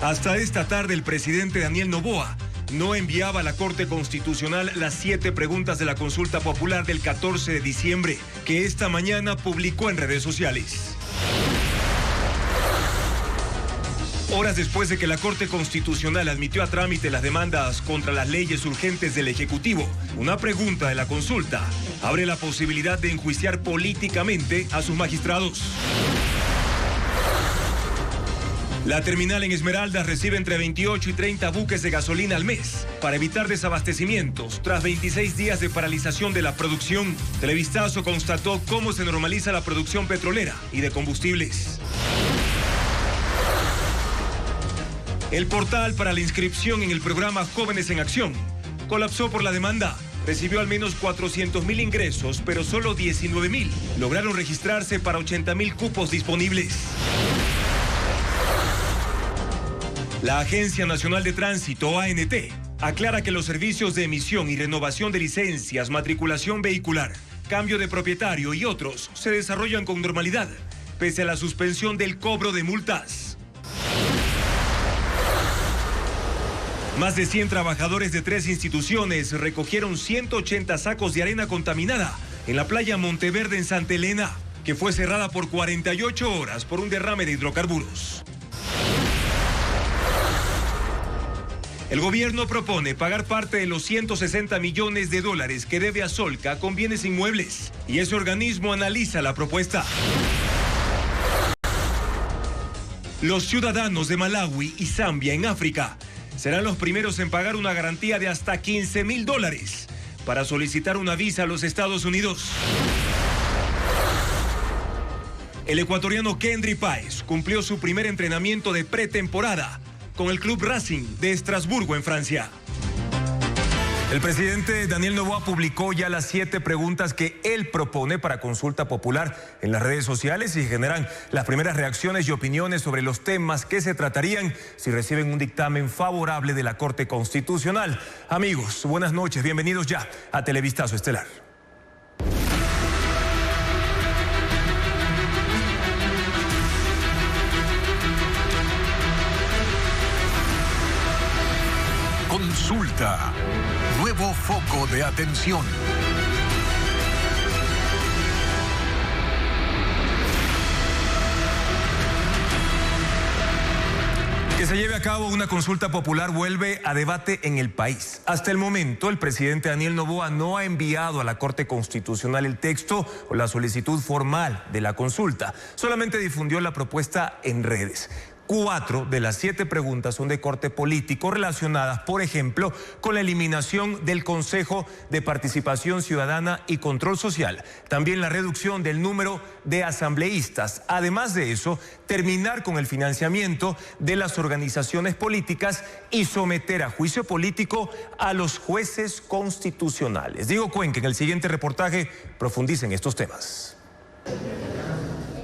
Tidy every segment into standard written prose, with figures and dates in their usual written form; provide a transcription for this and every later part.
Hasta esta tarde, el presidente Daniel Noboa no enviaba a la Corte Constitucional las 7 preguntas de la consulta popular del 14 de diciembre, que esta mañana publicó en redes sociales. Horas después de que la Corte Constitucional admitió a trámite las demandas contra las leyes urgentes del Ejecutivo, una pregunta de la consulta abre la posibilidad de enjuiciar políticamente a sus magistrados. La terminal en Esmeraldas recibe entre 28 y 30 buques de gasolina al mes para evitar desabastecimientos tras 26 días de paralización de la producción. Televistazo constató cómo se normaliza la producción petrolera y de combustibles. El portal para la inscripción en el programa Jóvenes en Acción colapsó por la demanda. Recibió al menos 400,000 ingresos, pero solo 19,000 lograron registrarse para 80,000 cupos disponibles. La Agencia Nacional de Tránsito, ANT, aclara que los servicios de emisión y renovación de licencias, matriculación vehicular, cambio de propietario y otros se desarrollan con normalidad, pese a la suspensión del cobro de multas. Más de 100 trabajadores de 3 instituciones recogieron 180 sacos de arena contaminada en la playa Monteverde en Santa Elena, que fue cerrada por 48 horas por un derrame de hidrocarburos. El gobierno propone pagar parte de los 160 millones de dólares que debe a Solca con bienes inmuebles, y ese organismo analiza la propuesta. Los ciudadanos de Malawi y Zambia en África serán los primeros en pagar una garantía de hasta $15,000 para solicitar una visa a los Estados Unidos. El ecuatoriano Kendry Páez cumplió su primer entrenamiento de pretemporada con el Club Racing de Estrasburgo en Francia. El presidente Daniel Noboa publicó ya las 7 preguntas que él propone para consulta popular en las redes sociales y generan las primeras reacciones y opiniones sobre los temas que se tratarían si reciben un dictamen favorable de la Corte Constitucional. Amigos, buenas noches, bienvenidos ya a Televistazo Estelar. Consulta. Nuevo foco de atención. Que se lleve a cabo una consulta popular vuelve a debate en el país. Hasta el momento, el presidente Daniel Noboa no ha enviado a la Corte Constitucional el texto o la solicitud formal de la consulta. Solamente difundió la propuesta en redes. 4 de las 7 preguntas son de corte político relacionadas, por ejemplo, con la eliminación del Consejo de Participación Ciudadana y Control Social, también la reducción del número de asambleístas. Además de eso, terminar con el financiamiento de las organizaciones políticas y someter a juicio político a los jueces constitucionales. Diego Cuenca, en el siguiente reportaje, profundiza en estos temas.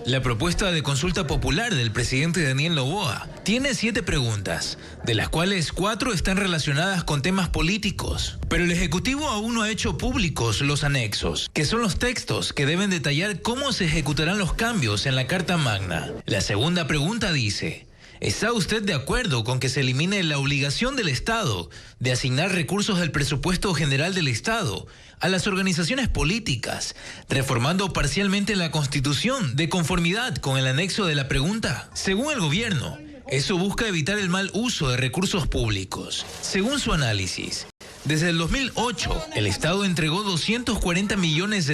La propuesta de consulta popular del presidente Daniel Noboa tiene 7 preguntas, de las cuales 4 están relacionadas con temas políticos. Pero el Ejecutivo aún no ha hecho públicos los anexos, que son los textos que deben detallar cómo se ejecutarán los cambios en la Carta Magna. La segunda pregunta dice: ¿está usted de acuerdo con que se elimine la obligación del Estado de asignar recursos del presupuesto general del Estado a las organizaciones políticas, reformando parcialmente la Constitución de conformidad con el anexo de la pregunta? Según el gobierno, eso busca evitar el mal uso de recursos públicos. Según su análisis, desde el 2008, el Estado entregó $240 millones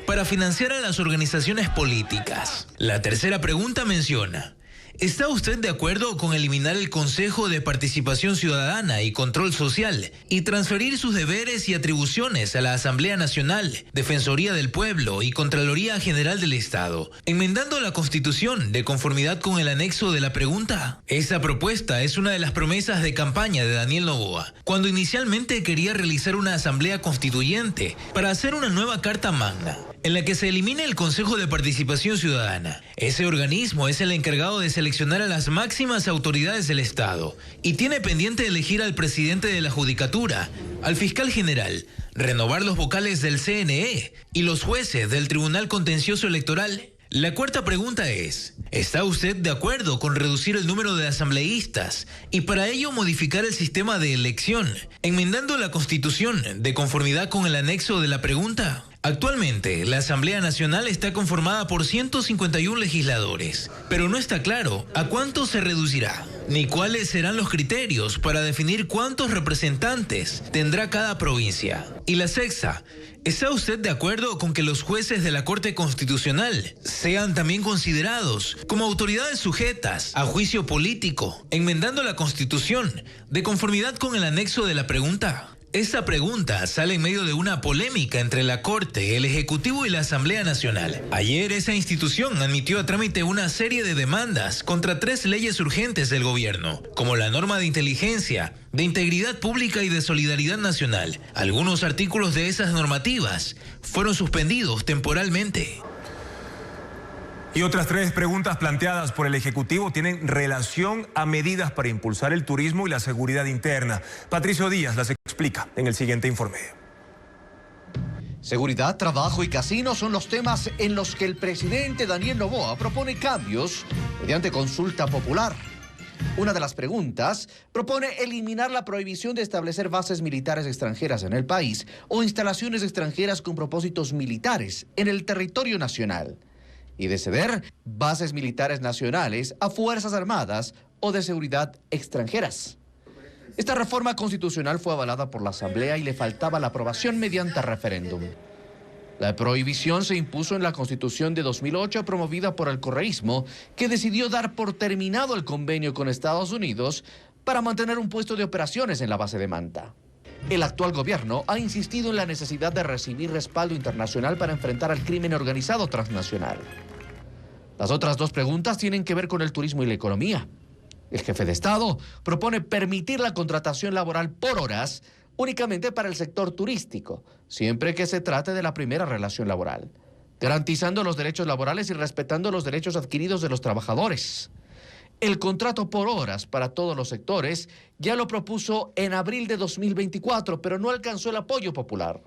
para financiar a las organizaciones políticas. La tercera pregunta menciona: ¿está usted de acuerdo con eliminar el Consejo de Participación Ciudadana y Control Social y transferir sus deberes y atribuciones a la Asamblea Nacional, Defensoría del Pueblo y Contraloría General del Estado, enmendando la Constitución de conformidad con el anexo de la pregunta? Esta propuesta es una de las promesas de campaña de Daniel Noboa, cuando inicialmente quería realizar una asamblea constituyente para hacer una nueva Carta Magna, en la que se elimine el Consejo de Participación Ciudadana. Ese organismo es el encargado de seleccionar a las máximas autoridades del Estado y tiene pendiente elegir al presidente de la Judicatura, al fiscal general, renovar los vocales del CNE y los jueces del Tribunal Contencioso Electoral. La cuarta pregunta es, ¿está usted de acuerdo con reducir el número de asambleístas y para ello modificar el sistema de elección, enmendando la Constitución de conformidad con el anexo de la pregunta? Actualmente, la Asamblea Nacional está conformada por 151 legisladores, pero no está claro a cuánto se reducirá, ni cuáles serán los criterios para definir cuántos representantes tendrá cada provincia. Y la sexta, ¿está usted de acuerdo con que los jueces de la Corte Constitucional sean también considerados como autoridades sujetas a juicio político, enmendando la Constitución de conformidad con el anexo de la pregunta? Esta pregunta sale en medio de una polémica entre la Corte, el Ejecutivo y la Asamblea Nacional. Ayer esa institución admitió a trámite una serie de demandas contra 3 leyes urgentes del gobierno, como la norma de inteligencia, de integridad pública y de solidaridad nacional. Algunos artículos de esas normativas fueron suspendidos temporalmente. Y otras 3 preguntas planteadas por el Ejecutivo tienen relación a medidas para impulsar el turismo y la seguridad interna. Patricio Díaz las explica en el siguiente informe. Seguridad, trabajo y casinos son los temas en los que el presidente Daniel Noboa propone cambios mediante consulta popular. Una de las preguntas propone eliminar la prohibición de establecer bases militares extranjeras en el país o instalaciones extranjeras con propósitos militares en el territorio nacional, y de ceder bases militares nacionales a fuerzas armadas o de seguridad extranjeras. Esta reforma constitucional fue avalada por la Asamblea y le faltaba la aprobación mediante referéndum. La prohibición se impuso en la Constitución de 2008 promovida por el correísmo, que decidió dar por terminado el convenio con Estados Unidos para mantener un puesto de operaciones en la base de Manta. El actual gobierno ha insistido en la necesidad de recibir respaldo internacional para enfrentar al crimen organizado transnacional. Las otras 2 preguntas tienen que ver con el turismo y la economía. El jefe de Estado propone permitir la contratación laboral por horas únicamente para el sector turístico, siempre que se trate de la primera relación laboral, garantizando los derechos laborales y respetando los derechos adquiridos de los trabajadores. El contrato por horas para todos los sectores ya lo propuso en abril de 2024, pero no alcanzó el apoyo popular.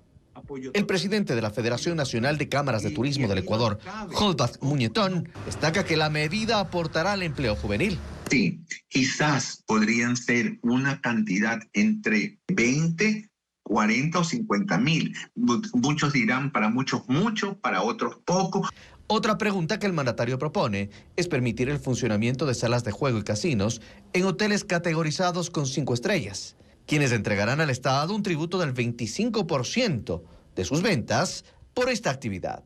El presidente de la Federación Nacional de Cámaras de Turismo del Ecuador, Holbach Muñetón, destaca que la medida aportará al empleo juvenil. Sí, quizás podrían ser una cantidad entre 20, 40 o 50 mil. Muchos dirán para muchos mucho, para otros poco. Otra pregunta que el mandatario propone es permitir el funcionamiento de salas de juego y casinos en hoteles categorizados con 5 estrellas, quienes entregarán al Estado un tributo del 25% de sus ventas por esta actividad,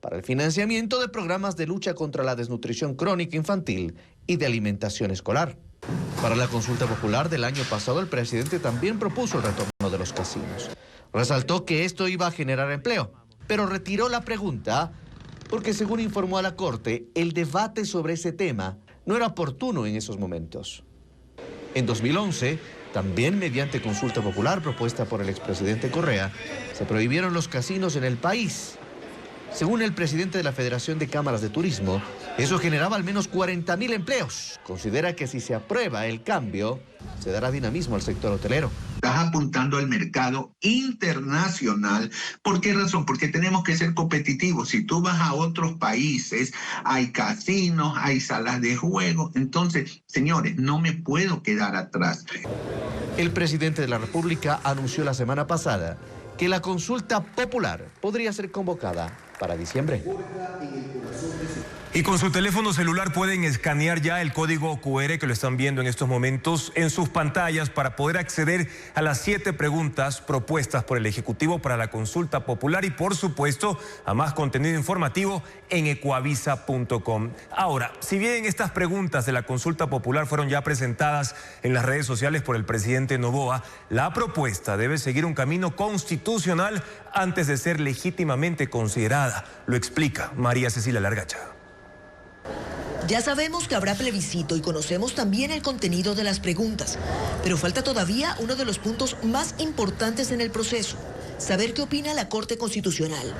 para el financiamiento de programas de lucha contra la desnutrición crónica infantil y de alimentación escolar. Para la consulta popular del año pasado, el presidente también propuso el retorno de los casinos. Resaltó que esto iba a generar empleo, pero retiró la pregunta porque, según informó a la Corte, el debate sobre ese tema no era oportuno en esos momentos. En 2011, también mediante consulta popular propuesta por el expresidente Correa, se prohibieron los casinos en el país. Según el presidente de la Federación de Cámaras de Turismo, eso generaba al menos 40.000 empleos. Considera que si se aprueba el cambio, se dará dinamismo al sector hotelero. Estás apuntando al mercado internacional. ¿Por qué razón? Porque tenemos que ser competitivos. Si tú vas a otros países, hay casinos, hay salas de juego. Entonces, señores, no me puedo quedar atrás. El presidente de la República anunció la semana pasada que la consulta popular podría ser convocada para diciembre. Y con su teléfono celular pueden escanear ya el código QR que lo están viendo en estos momentos en sus pantallas para poder acceder a las 7 preguntas propuestas por el Ejecutivo para la consulta popular y, por supuesto, a más contenido informativo en ecuavisa.com. Ahora, si bien estas preguntas de la consulta popular fueron ya presentadas en las redes sociales por el presidente Noboa, la propuesta debe seguir un camino constitucional antes de ser legítimamente considerada. Lo explica María Cecilia Largacha. Ya sabemos que habrá plebiscito y conocemos también el contenido de las preguntas, pero falta todavía uno de los puntos más importantes en el proceso: saber qué opina la Corte Constitucional.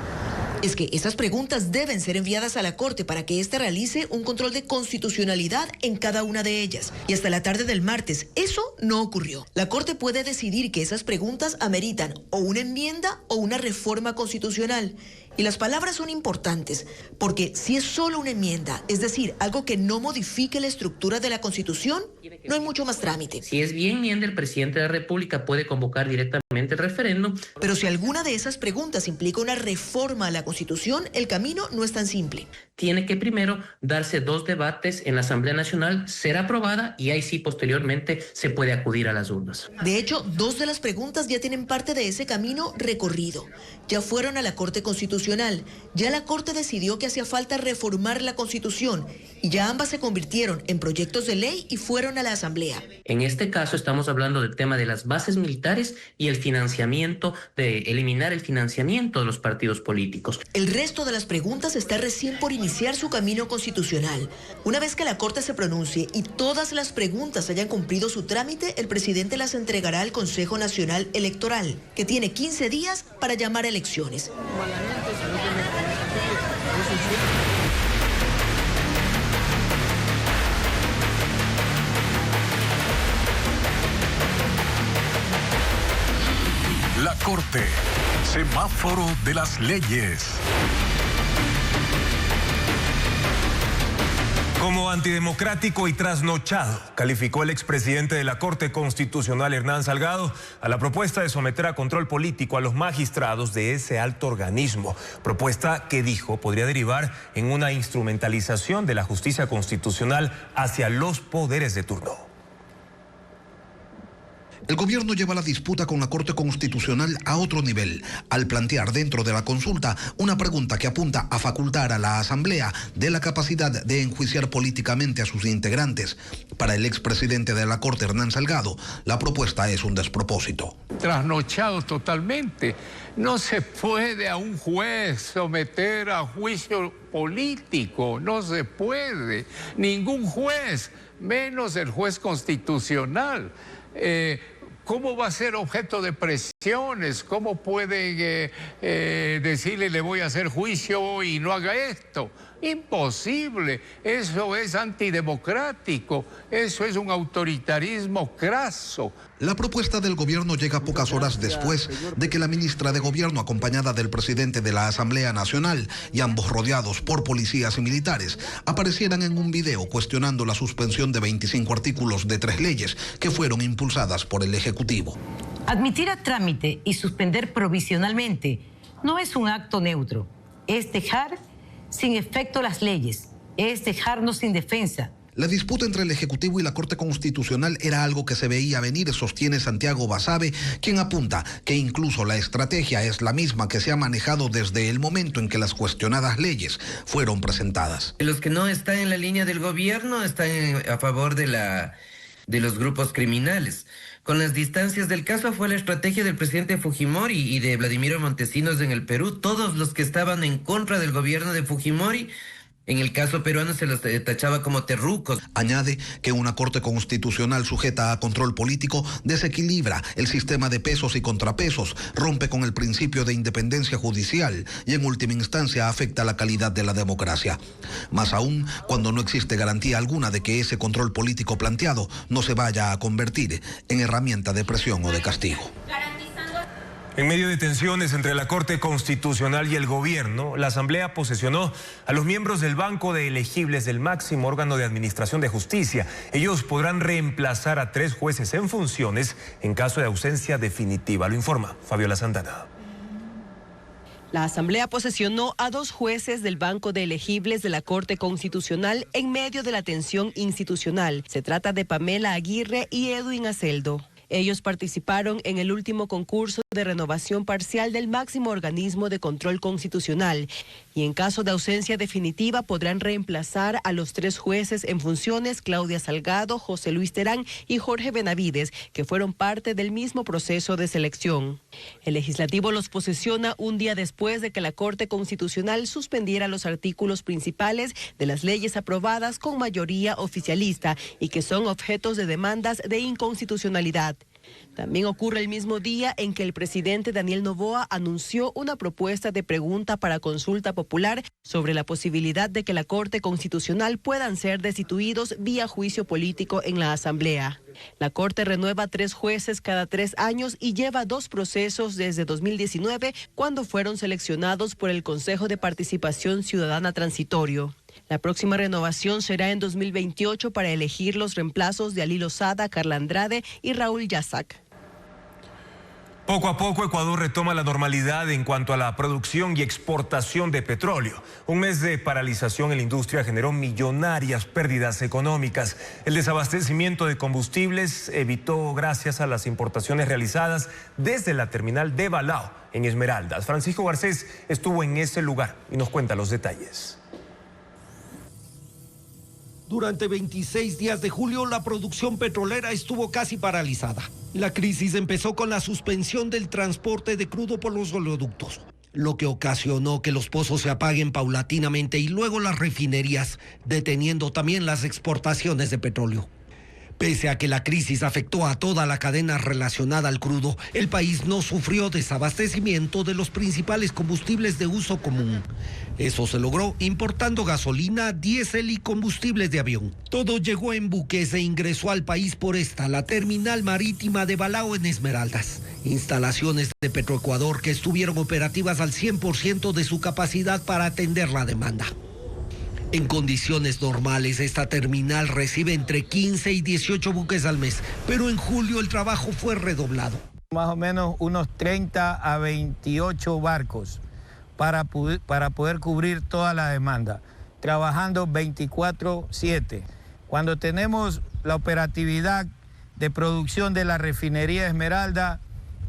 Es que esas preguntas deben ser enviadas a la Corte para que ésta realice un control de constitucionalidad en cada una de ellas. Y hasta la tarde del martes, eso no ocurrió. La Corte puede decidir que esas preguntas ameritan o una enmienda o una reforma constitucional. Y las palabras son importantes, porque si es solo una enmienda, es decir, algo que no modifique la estructura de la Constitución, no hay mucho más trámite. Si es bien enmienda, el presidente de la República puede convocar directamente el referéndum. Pero si alguna de esas preguntas implica una reforma a la Constitución, el camino no es tan simple. Tiene que primero darse 2 debates en la Asamblea Nacional, ser aprobada y ahí sí posteriormente se puede acudir a las urnas. De hecho, 2 de las preguntas ya tienen parte de ese camino recorrido. Ya fueron a la Corte Constitucional, ya la Corte decidió que hacía falta reformar la Constitución y ya ambas se convirtieron en proyectos de ley y fueron a la Asamblea. En este caso estamos hablando del tema de las bases militares y el financiamiento, de eliminar el financiamiento de los partidos políticos. El resto de las preguntas está recién por iniciar su camino constitucional. Una vez que la Corte se pronuncie y todas las preguntas hayan cumplido su trámite, el presidente las entregará al Consejo Nacional Electoral, que tiene 15 días para llamar a elecciones. La Corte, semáforo de las leyes. Como antidemocrático y trasnochado, calificó el expresidente de la Corte Constitucional, Hernán Salgado, a la propuesta de someter a control político a los magistrados de ese alto organismo. Propuesta que dijo podría derivar en una instrumentalización de la justicia constitucional hacia los poderes de turno. El gobierno lleva la disputa con la Corte Constitucional a otro nivel, al plantear dentro de la consulta una pregunta que apunta a facultar a la Asamblea de la capacidad de enjuiciar políticamente a sus integrantes. Para el expresidente de la Corte, Hernán Salgado, la propuesta es un despropósito. Trasnochado totalmente. No se puede a un juez someter a juicio político, no se puede. Ningún juez, menos el juez constitucional. ¿Cómo va a ser objeto de presiones? ¿Cómo pueden decirle le voy a hacer juicio y no haga esto? Imposible. Eso es antidemocrático. Eso es un autoritarismo craso. La propuesta del gobierno llega pocas horas después de que la ministra de Gobierno, acompañada del presidente de la Asamblea Nacional y ambos rodeados por policías y militares, aparecieran en un video cuestionando la suspensión de 25 artículos de 3 leyes que fueron impulsadas por el Ejecutivo. Admitir a trámite y suspender provisionalmente no es un acto neutro, es dejar sin efecto las leyes, es dejarnos sin defensa. La disputa entre el Ejecutivo y la Corte Constitucional era algo que se veía venir, sostiene Santiago Basabe, quien apunta que incluso la estrategia es la misma que se ha manejado desde el momento en que las cuestionadas leyes fueron presentadas. Los que no están en la línea del gobierno están a favor de los grupos criminales. Con las distancias del caso fue la estrategia del presidente Fujimori y de Vladimiro Montesinos en el Perú. Todos los que estaban en contra del gobierno de Fujimori, en el caso peruano se los tachaba como terrucos. Añade que una Corte Constitucional sujeta a control político desequilibra el sistema de pesos y contrapesos, rompe con el principio de independencia judicial y en última instancia afecta la calidad de la democracia. Más aún cuando no existe garantía alguna de que ese control político planteado no se vaya a convertir en herramienta de presión o de castigo. En medio de tensiones entre la Corte Constitucional y el gobierno, la Asamblea posesionó a los miembros del Banco de Elegibles del máximo órgano de administración de justicia. Ellos podrán reemplazar a 3 jueces en funciones en caso de ausencia definitiva. Lo informa Fabiola Santana. La Asamblea posesionó a 2 jueces del Banco de Elegibles de la Corte Constitucional en medio de la tensión institucional. Se trata de Pamela Aguirre y Edwin Aceldo. Ellos participaron en el último concurso de renovación parcial del máximo organismo de control constitucional y en caso de ausencia definitiva podrán reemplazar a los 3 jueces en funciones, Claudia Salgado, José Luis Terán y Jorge Benavides, que fueron parte del mismo proceso de selección. El legislativo los posesiona un día después de que la Corte Constitucional suspendiera los artículos principales de las leyes aprobadas con mayoría oficialista y que son objetos de demandas de inconstitucionalidad. También ocurre el mismo día en que el presidente Daniel Noboa anunció una propuesta de pregunta para consulta popular sobre la posibilidad de que la Corte Constitucional puedan ser destituidos vía juicio político en la Asamblea. La Corte renueva 3 jueces cada 3 años y lleva 2 procesos desde 2019, cuando fueron seleccionados por el Consejo de Participación Ciudadana Transitorio. La próxima renovación será en 2028 para elegir los reemplazos de Ali Lozada, Carla Andrade y Raúl Yazac. Poco a poco Ecuador retoma la normalidad en cuanto a la producción y exportación de petróleo. Un mes de paralización en la industria generó millonarias pérdidas económicas. El desabastecimiento de combustibles evitó gracias a las importaciones realizadas desde la terminal de Balao en Esmeraldas. Francisco Garcés estuvo en ese lugar y nos cuenta los detalles. Durante 26 días de julio, la producción petrolera estuvo casi paralizada. La crisis empezó con la suspensión del transporte de crudo por los oleoductos, lo que ocasionó que los pozos se apaguen paulatinamente y luego las refinerías, deteniendo también las exportaciones de petróleo. Pese a que la crisis afectó a toda la cadena relacionada al crudo, el país no sufrió desabastecimiento de los principales combustibles de uso común. Eso se logró importando gasolina, diésel y combustibles de avión. Todo llegó en buques e ingresó al país por la terminal marítima de Balao en Esmeraldas. Instalaciones de Petroecuador que estuvieron operativas al 100% de su capacidad para atender la demanda. En condiciones normales, esta terminal recibe entre 15 y 18 buques al mes, pero en julio el trabajo fue redoblado. Más o menos unos 30 a 28 barcos para poder cubrir toda la demanda, trabajando 24/7. Cuando tenemos la operatividad de producción de la refinería Esmeralda,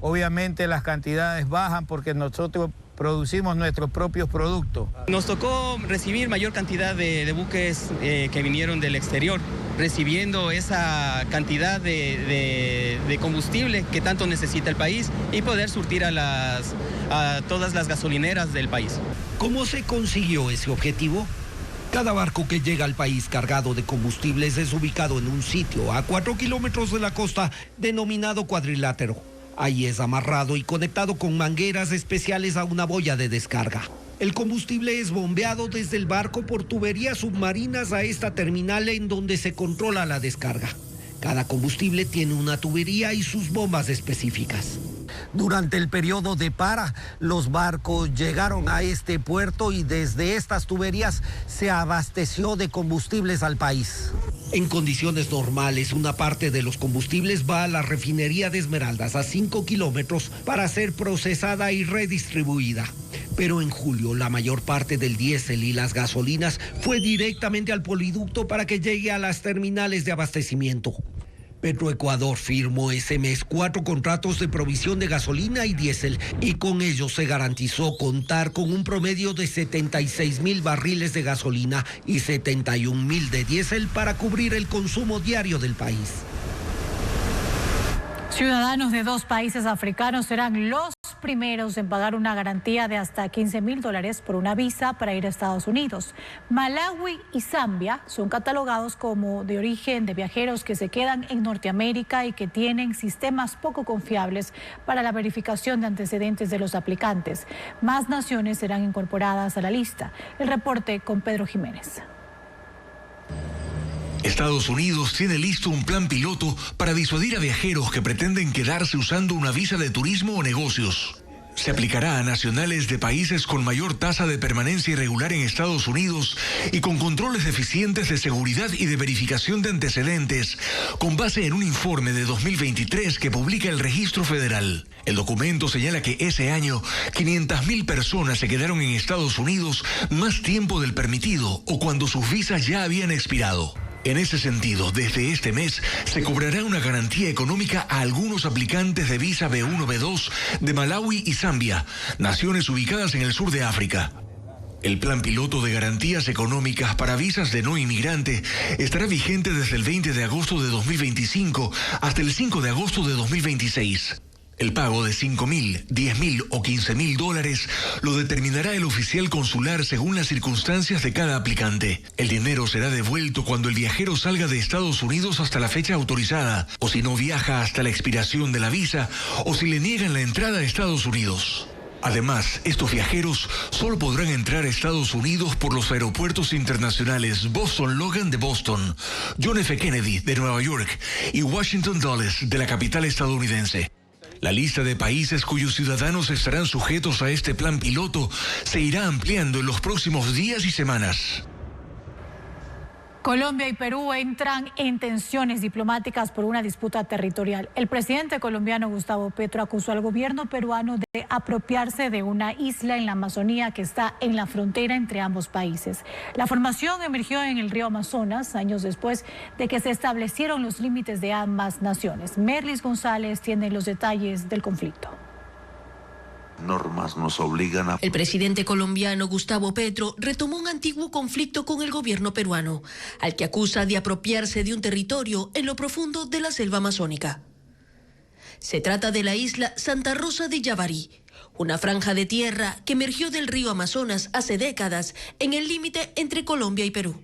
obviamente las cantidades bajan porque nosotros producimos nuestros propios productos. Nos tocó recibir mayor cantidad de buques que vinieron del exterior, recibiendo esa cantidad de combustible que tanto necesita el país y poder surtir a todas las gasolineras del país. ¿Cómo se consiguió ese objetivo? Cada barco que llega al país cargado de combustibles es ubicado en un sitio a 4 kilómetros de la costa denominado cuadrilátero. Ahí es amarrado y conectado con mangueras especiales a una boya de descarga. El combustible es bombeado desde el barco por tuberías submarinas a esta terminal en donde se controla la descarga. Cada combustible tiene una tubería y sus bombas específicas. Durante el periodo de para, los barcos llegaron a este puerto y desde estas tuberías se abasteció de combustibles al país. En condiciones normales, una parte de los combustibles va a la refinería de Esmeraldas a 5 kilómetros para ser procesada y redistribuida. Pero en julio, la mayor parte del diésel y las gasolinas fue directamente al poliducto para que llegue a las terminales de abastecimiento. Petroecuador firmó ese mes 4 contratos de provisión de gasolina y diésel y con ellos se garantizó contar con un promedio de 76,000 barriles de gasolina y 71,000 de diésel para cubrir el consumo diario del país. Ciudadanos de 2 países africanos serán los primeros en pagar una garantía de hasta $15,000 por una visa para ir a Estados Unidos. Malawi y Zambia son catalogados como de origen de viajeros que se quedan en Norteamérica y que tienen sistemas poco confiables para la verificación de antecedentes de los aplicantes. Más naciones serán incorporadas a la lista. El reporte con Pedro Jiménez. Estados Unidos tiene listo un plan piloto para disuadir a viajeros que pretenden quedarse usando una visa de turismo o negocios. Se aplicará a nacionales de países con mayor tasa de permanencia irregular en Estados Unidos y con controles deficientes de seguridad y de verificación de antecedentes, con base en un informe de 2023 que publica el Registro Federal. El documento señala que ese año 500,000 personas se quedaron en Estados Unidos más tiempo del permitido o cuando sus visas ya habían expirado. En ese sentido, desde este mes se cobrará una garantía económica a algunos aplicantes de visa B1, B2 de Malawi y Zambia, naciones ubicadas en el sur de África. El plan piloto de garantías económicas para visas de no inmigrante estará vigente desde el 20 de agosto de 2025 hasta el 5 de agosto de 2026. El pago de 5.000, 10.000 o 15.000 dólares lo determinará el oficial consular según las circunstancias de cada aplicante. El dinero será devuelto cuando el viajero salga de Estados Unidos hasta la fecha autorizada, o si no viaja hasta la expiración de la visa, o si le niegan la entrada a Estados Unidos. Además, estos viajeros solo podrán entrar a Estados Unidos por los aeropuertos internacionales Boston Logan de Boston, John F. Kennedy de Nueva York y Washington Dulles de la capital estadounidense. La lista de países cuyos ciudadanos estarán sujetos a este plan piloto se irá ampliando en los próximos días y semanas. Colombia y Perú entran en tensiones diplomáticas por una disputa territorial. El presidente colombiano Gustavo Petro acusó al gobierno peruano de apropiarse de una isla en la Amazonía que está en la frontera entre ambos países. La formación emergió en el río Amazonas años después de que se establecieron los límites de ambas naciones. Merlis González tiene los detalles del conflicto. Normas nos obligan a... El presidente colombiano Gustavo Petro retomó un antiguo conflicto con el gobierno peruano, al que acusa de apropiarse de un territorio en lo profundo de la selva amazónica. Se trata de la isla Santa Rosa de Yavarí, una franja de tierra que emergió del río Amazonas hace décadas en el límite entre Colombia y Perú.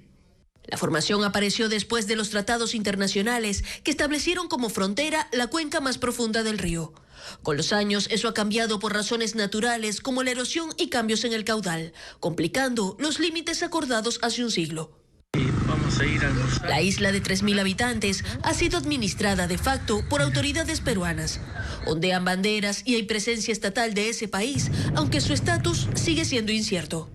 La formación apareció después de los tratados internacionales que establecieron como frontera la cuenca más profunda del río. Con los años, eso ha cambiado por razones naturales como la erosión y cambios en el caudal, complicando los límites acordados hace un siglo. Vamos a ir a almorzar. La isla de 3.000 habitantes ha sido administrada de facto por autoridades peruanas. Ondean banderas y hay presencia estatal de ese país, aunque su estatus sigue siendo incierto.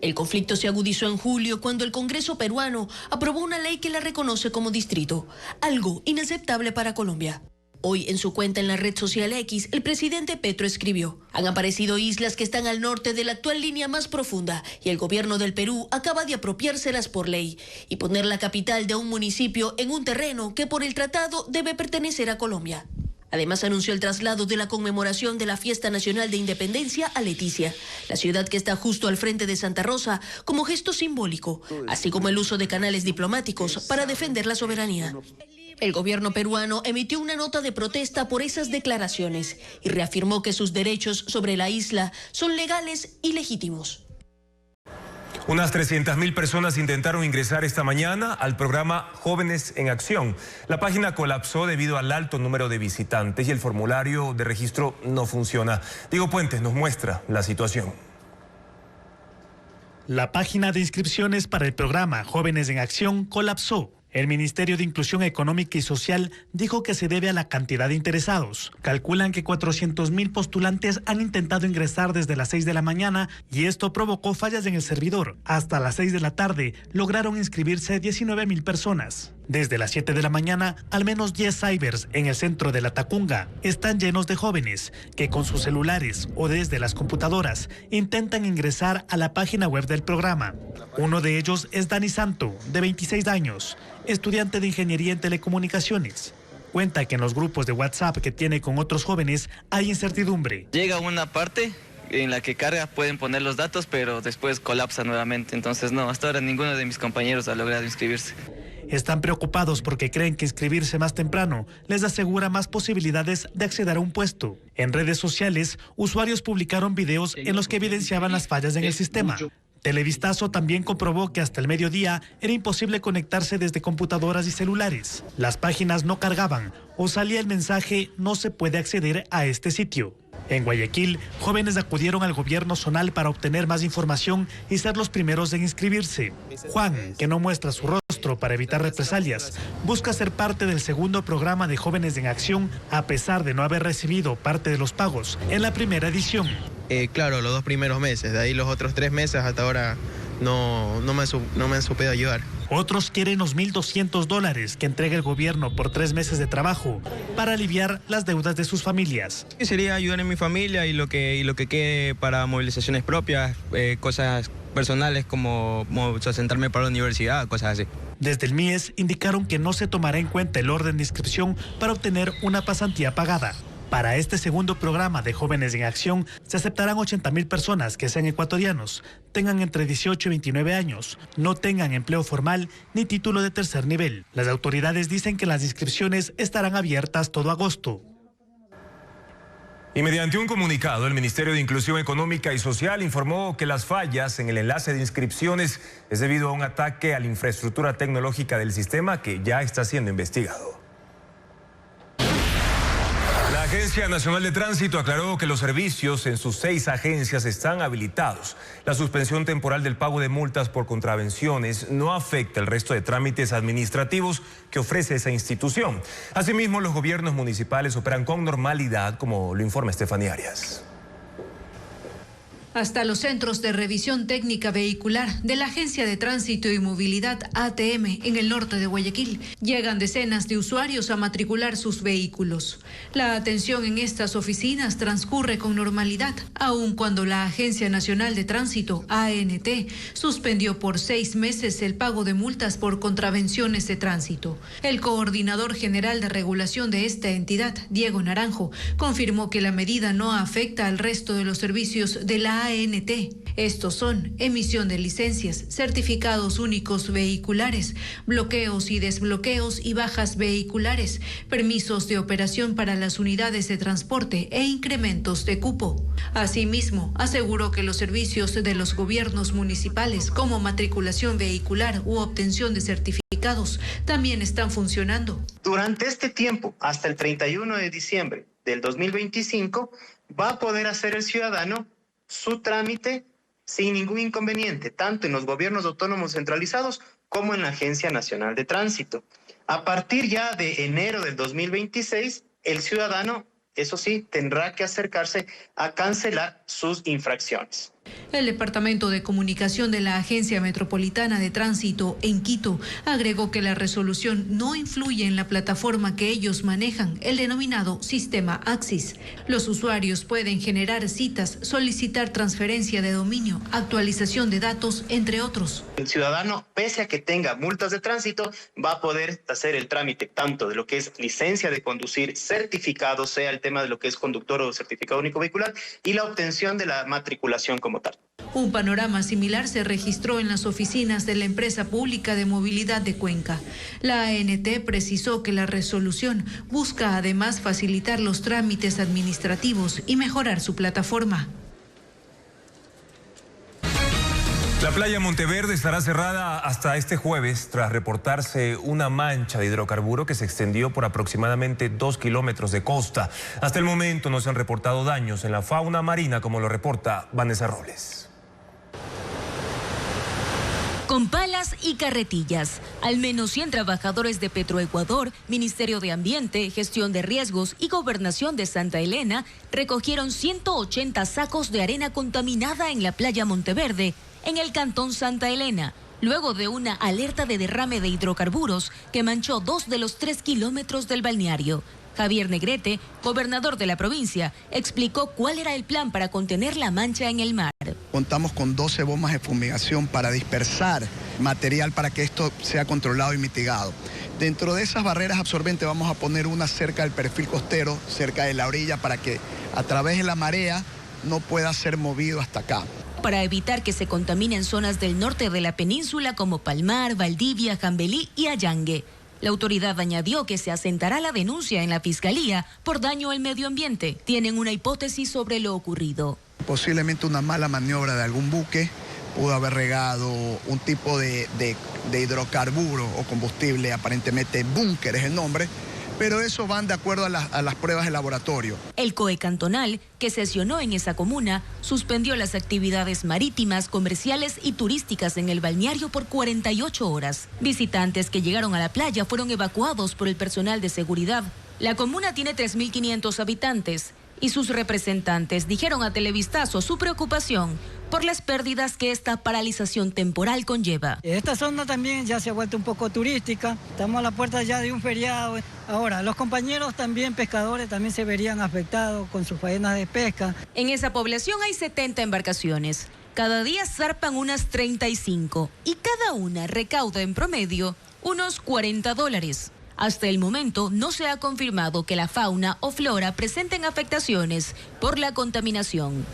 El conflicto se agudizó en julio cuando el Congreso peruano aprobó una ley que la reconoce como distrito, algo inaceptable para Colombia. Hoy, en su cuenta en la red social X, el presidente Petro escribió: han aparecido islas que están al norte de la actual línea más profunda y el gobierno del Perú acaba de apropiárselas por ley y poner la capital de un municipio en un terreno que por el tratado debe pertenecer a Colombia. Además, anunció el traslado de la conmemoración de la Fiesta Nacional de Independencia a Leticia, la ciudad que está justo al frente de Santa Rosa, como gesto simbólico, así como el uso de canales diplomáticos para defender la soberanía. El gobierno peruano emitió una nota de protesta por esas declaraciones y reafirmó que sus derechos sobre la isla son legales y legítimos. Unas 300.000 personas intentaron ingresar esta mañana al programa Jóvenes en Acción. La página colapsó debido al alto número de visitantes y el formulario de registro no funciona. Diego Puentes nos muestra la situación. La página de inscripciones para el programa Jóvenes en Acción colapsó. El Ministerio de Inclusión Económica y Social dijo que se debe a la cantidad de interesados. Calculan que 400.000 postulantes han intentado ingresar desde las 6 de la mañana y esto provocó fallas en el servidor. Hasta las 6 de la tarde lograron inscribirse 19.000 personas. Desde las 7 de la mañana, al menos 10 cybers en el centro de La Tacunga están llenos de jóvenes que con sus celulares o desde las computadoras intentan ingresar a la página web del programa. Uno de ellos es Dani Santo, de 26 años, estudiante de Ingeniería en Telecomunicaciones. Cuenta que en los grupos de WhatsApp que tiene con otros jóvenes hay incertidumbre. Llega una parte en la que carga, pueden poner los datos, pero después colapsa nuevamente. Entonces no, hasta ahora ninguno de mis compañeros ha logrado inscribirse. Están preocupados porque creen que inscribirse más temprano les asegura más posibilidades de acceder a un puesto. En redes sociales, usuarios publicaron videos en los que evidenciaban las fallas en el sistema. Televistazo también comprobó que hasta el mediodía era imposible conectarse desde computadoras y celulares. Las páginas no cargaban o salía el mensaje "no se puede acceder a este sitio". En Guayaquil, jóvenes acudieron al gobierno zonal para obtener más información y ser los primeros en inscribirse. Juan, que no muestra su rostro para evitar represalias, busca ser parte del segundo programa de Jóvenes en Acción a pesar de no haber recibido parte de los pagos en la primera edición. Claro, los 2 primeros meses, de ahí los otros 3 meses hasta ahora no me han supido ayudar. Otros quieren los $1.200 que entrega el gobierno por 3 meses de trabajo para aliviar las deudas de sus familias. Sería ayudar en mi familia y lo que quede para movilizaciones propias, cosas personales como sentarme para la universidad, cosas así. Desde el MIES indicaron que no se tomará en cuenta el orden de inscripción para obtener una pasantía pagada. Para este segundo programa de Jóvenes en Acción se aceptarán 80.000 personas que sean ecuatorianos, tengan entre 18 y 29 años, no tengan empleo formal ni título de tercer nivel. Las autoridades dicen que las inscripciones estarán abiertas todo agosto. Y mediante un comunicado, el Ministerio de Inclusión Económica y Social informó que las fallas en el enlace de inscripciones es debido a un ataque a la infraestructura tecnológica del sistema que ya está siendo investigado. La Agencia Nacional de Tránsito aclaró que los servicios en sus 6 agencias están habilitados. La suspensión temporal del pago de multas por contravenciones no afecta el resto de trámites administrativos que ofrece esa institución. Asimismo, los gobiernos municipales operan con normalidad, como lo informa Estefanía Arias. Hasta los centros de revisión técnica vehicular de la Agencia de Tránsito y Movilidad ATM en el norte de Guayaquil llegan decenas de usuarios a matricular sus vehículos. La atención en estas oficinas transcurre con normalidad, aun cuando la Agencia Nacional de Tránsito, ANT, suspendió por 6 meses el pago de multas por contravenciones de tránsito. El coordinador general de regulación de esta entidad, Diego Naranjo, confirmó que la medida no afecta al resto de los servicios de la ANT. Estos son emisión de licencias, certificados únicos vehiculares, bloqueos y desbloqueos y bajas vehiculares, permisos de operación para las unidades de transporte e incrementos de cupo. Asimismo, aseguró que los servicios de los gobiernos municipales, como matriculación vehicular u obtención de certificados, también están funcionando. Durante este tiempo, hasta el 31 de diciembre del 2025, va a poder hacer el ciudadano su trámite sin ningún inconveniente, tanto en los gobiernos autónomos centralizados como en la Agencia Nacional de Tránsito. A partir ya de enero del 2026, el ciudadano, eso sí, tendrá que acercarse a cancelar sus infracciones. El Departamento de Comunicación de la Agencia Metropolitana de Tránsito en Quito agregó que la resolución no influye en la plataforma que ellos manejan, el denominado Sistema Axis. Los usuarios pueden generar citas, solicitar transferencia de dominio, actualización de datos, entre otros. El ciudadano, pese a que tenga multas de tránsito, va a poder hacer el trámite tanto de lo que es licencia de conducir, certificado, sea el tema de lo que es conductor o certificado único vehicular, y la obtención de la matriculación como tal. Un panorama similar se registró en las oficinas de la Empresa Pública de Movilidad de Cuenca. La ANT precisó que la resolución busca además facilitar los trámites administrativos y mejorar su plataforma. La playa Monteverde estará cerrada hasta este jueves tras reportarse una mancha de hidrocarburo que se extendió por aproximadamente 2 kilómetros de costa. Hasta el momento no se han reportado daños en la fauna marina, como lo reporta Vanessa Robles. Con palas y carretillas, al menos 100 trabajadores de Petroecuador, Ministerio de Ambiente, Gestión de Riesgos y Gobernación de Santa Elena recogieron 180 sacos de arena contaminada en la playa Monteverde, en el cantón Santa Elena, luego de una alerta de derrame de hidrocarburos que manchó 2 de los 3 kilómetros del balneario. Javier Negrete, gobernador de la provincia, explicó cuál era el plan para contener la mancha en el mar. Contamos con 12 bombas de fumigación para dispersar material para que esto sea controlado y mitigado. Dentro de esas barreras absorbentes vamos a poner una cerca del perfil costero, cerca de la orilla, para que a través de la marea no pueda ser movido hasta acá. Para evitar que se contaminen zonas del norte de la península como Palmar, Valdivia, Jambelí y Allangue. La autoridad añadió que se asentará la denuncia en la Fiscalía por daño al medio ambiente. Tienen una hipótesis sobre lo ocurrido. Posiblemente una mala maniobra de algún buque pudo haber regado un tipo de hidrocarburo o combustible, aparentemente búnker es el nombre, pero eso van de acuerdo a las pruebas de laboratorio. El COE cantonal, que sesionó en esa comuna, suspendió las actividades marítimas, comerciales y turísticas en el balneario por 48 horas. Visitantes que llegaron a la playa fueron evacuados por el personal de seguridad. La comuna tiene 3.500 habitantes y sus representantes dijeron a Televistazo su preocupación por las pérdidas que esta paralización temporal conlleva. Esta zona también ya se ha vuelto un poco turística, estamos a la puerta ya de un feriado. Ahora, los compañeros también pescadores también se verían afectados con sus faenas de pesca. En esa población hay 70 embarcaciones. Cada día zarpan unas 35 y cada una recauda en promedio unos $40. Hasta el momento no se ha confirmado que la fauna o flora presenten afectaciones por la contaminación.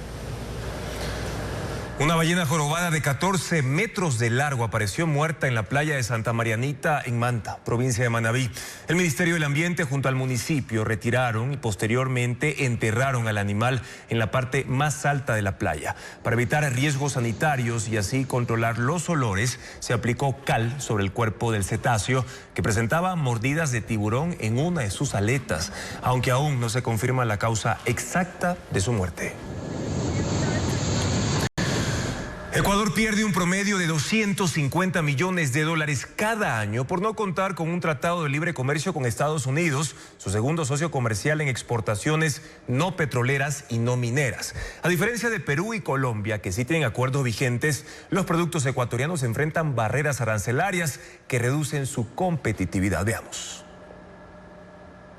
Una ballena jorobada de 14 metros de largo apareció muerta en la playa de Santa Marianita, en Manta, provincia de Manabí. El Ministerio del Ambiente junto al municipio retiraron y posteriormente enterraron al animal en la parte más alta de la playa. Para evitar riesgos sanitarios y así controlar los olores, se aplicó cal sobre el cuerpo del cetáceo, que presentaba mordidas de tiburón en una de sus aletas, aunque aún no se confirma la causa exacta de su muerte. Ecuador pierde un promedio de 250 millones de dólares cada año por no contar con un tratado de libre comercio con Estados Unidos, su segundo socio comercial en exportaciones no petroleras y no mineras. A diferencia de Perú y Colombia, que sí tienen acuerdos vigentes, los productos ecuatorianos enfrentan barreras arancelarias que reducen su competitividad. Veamos.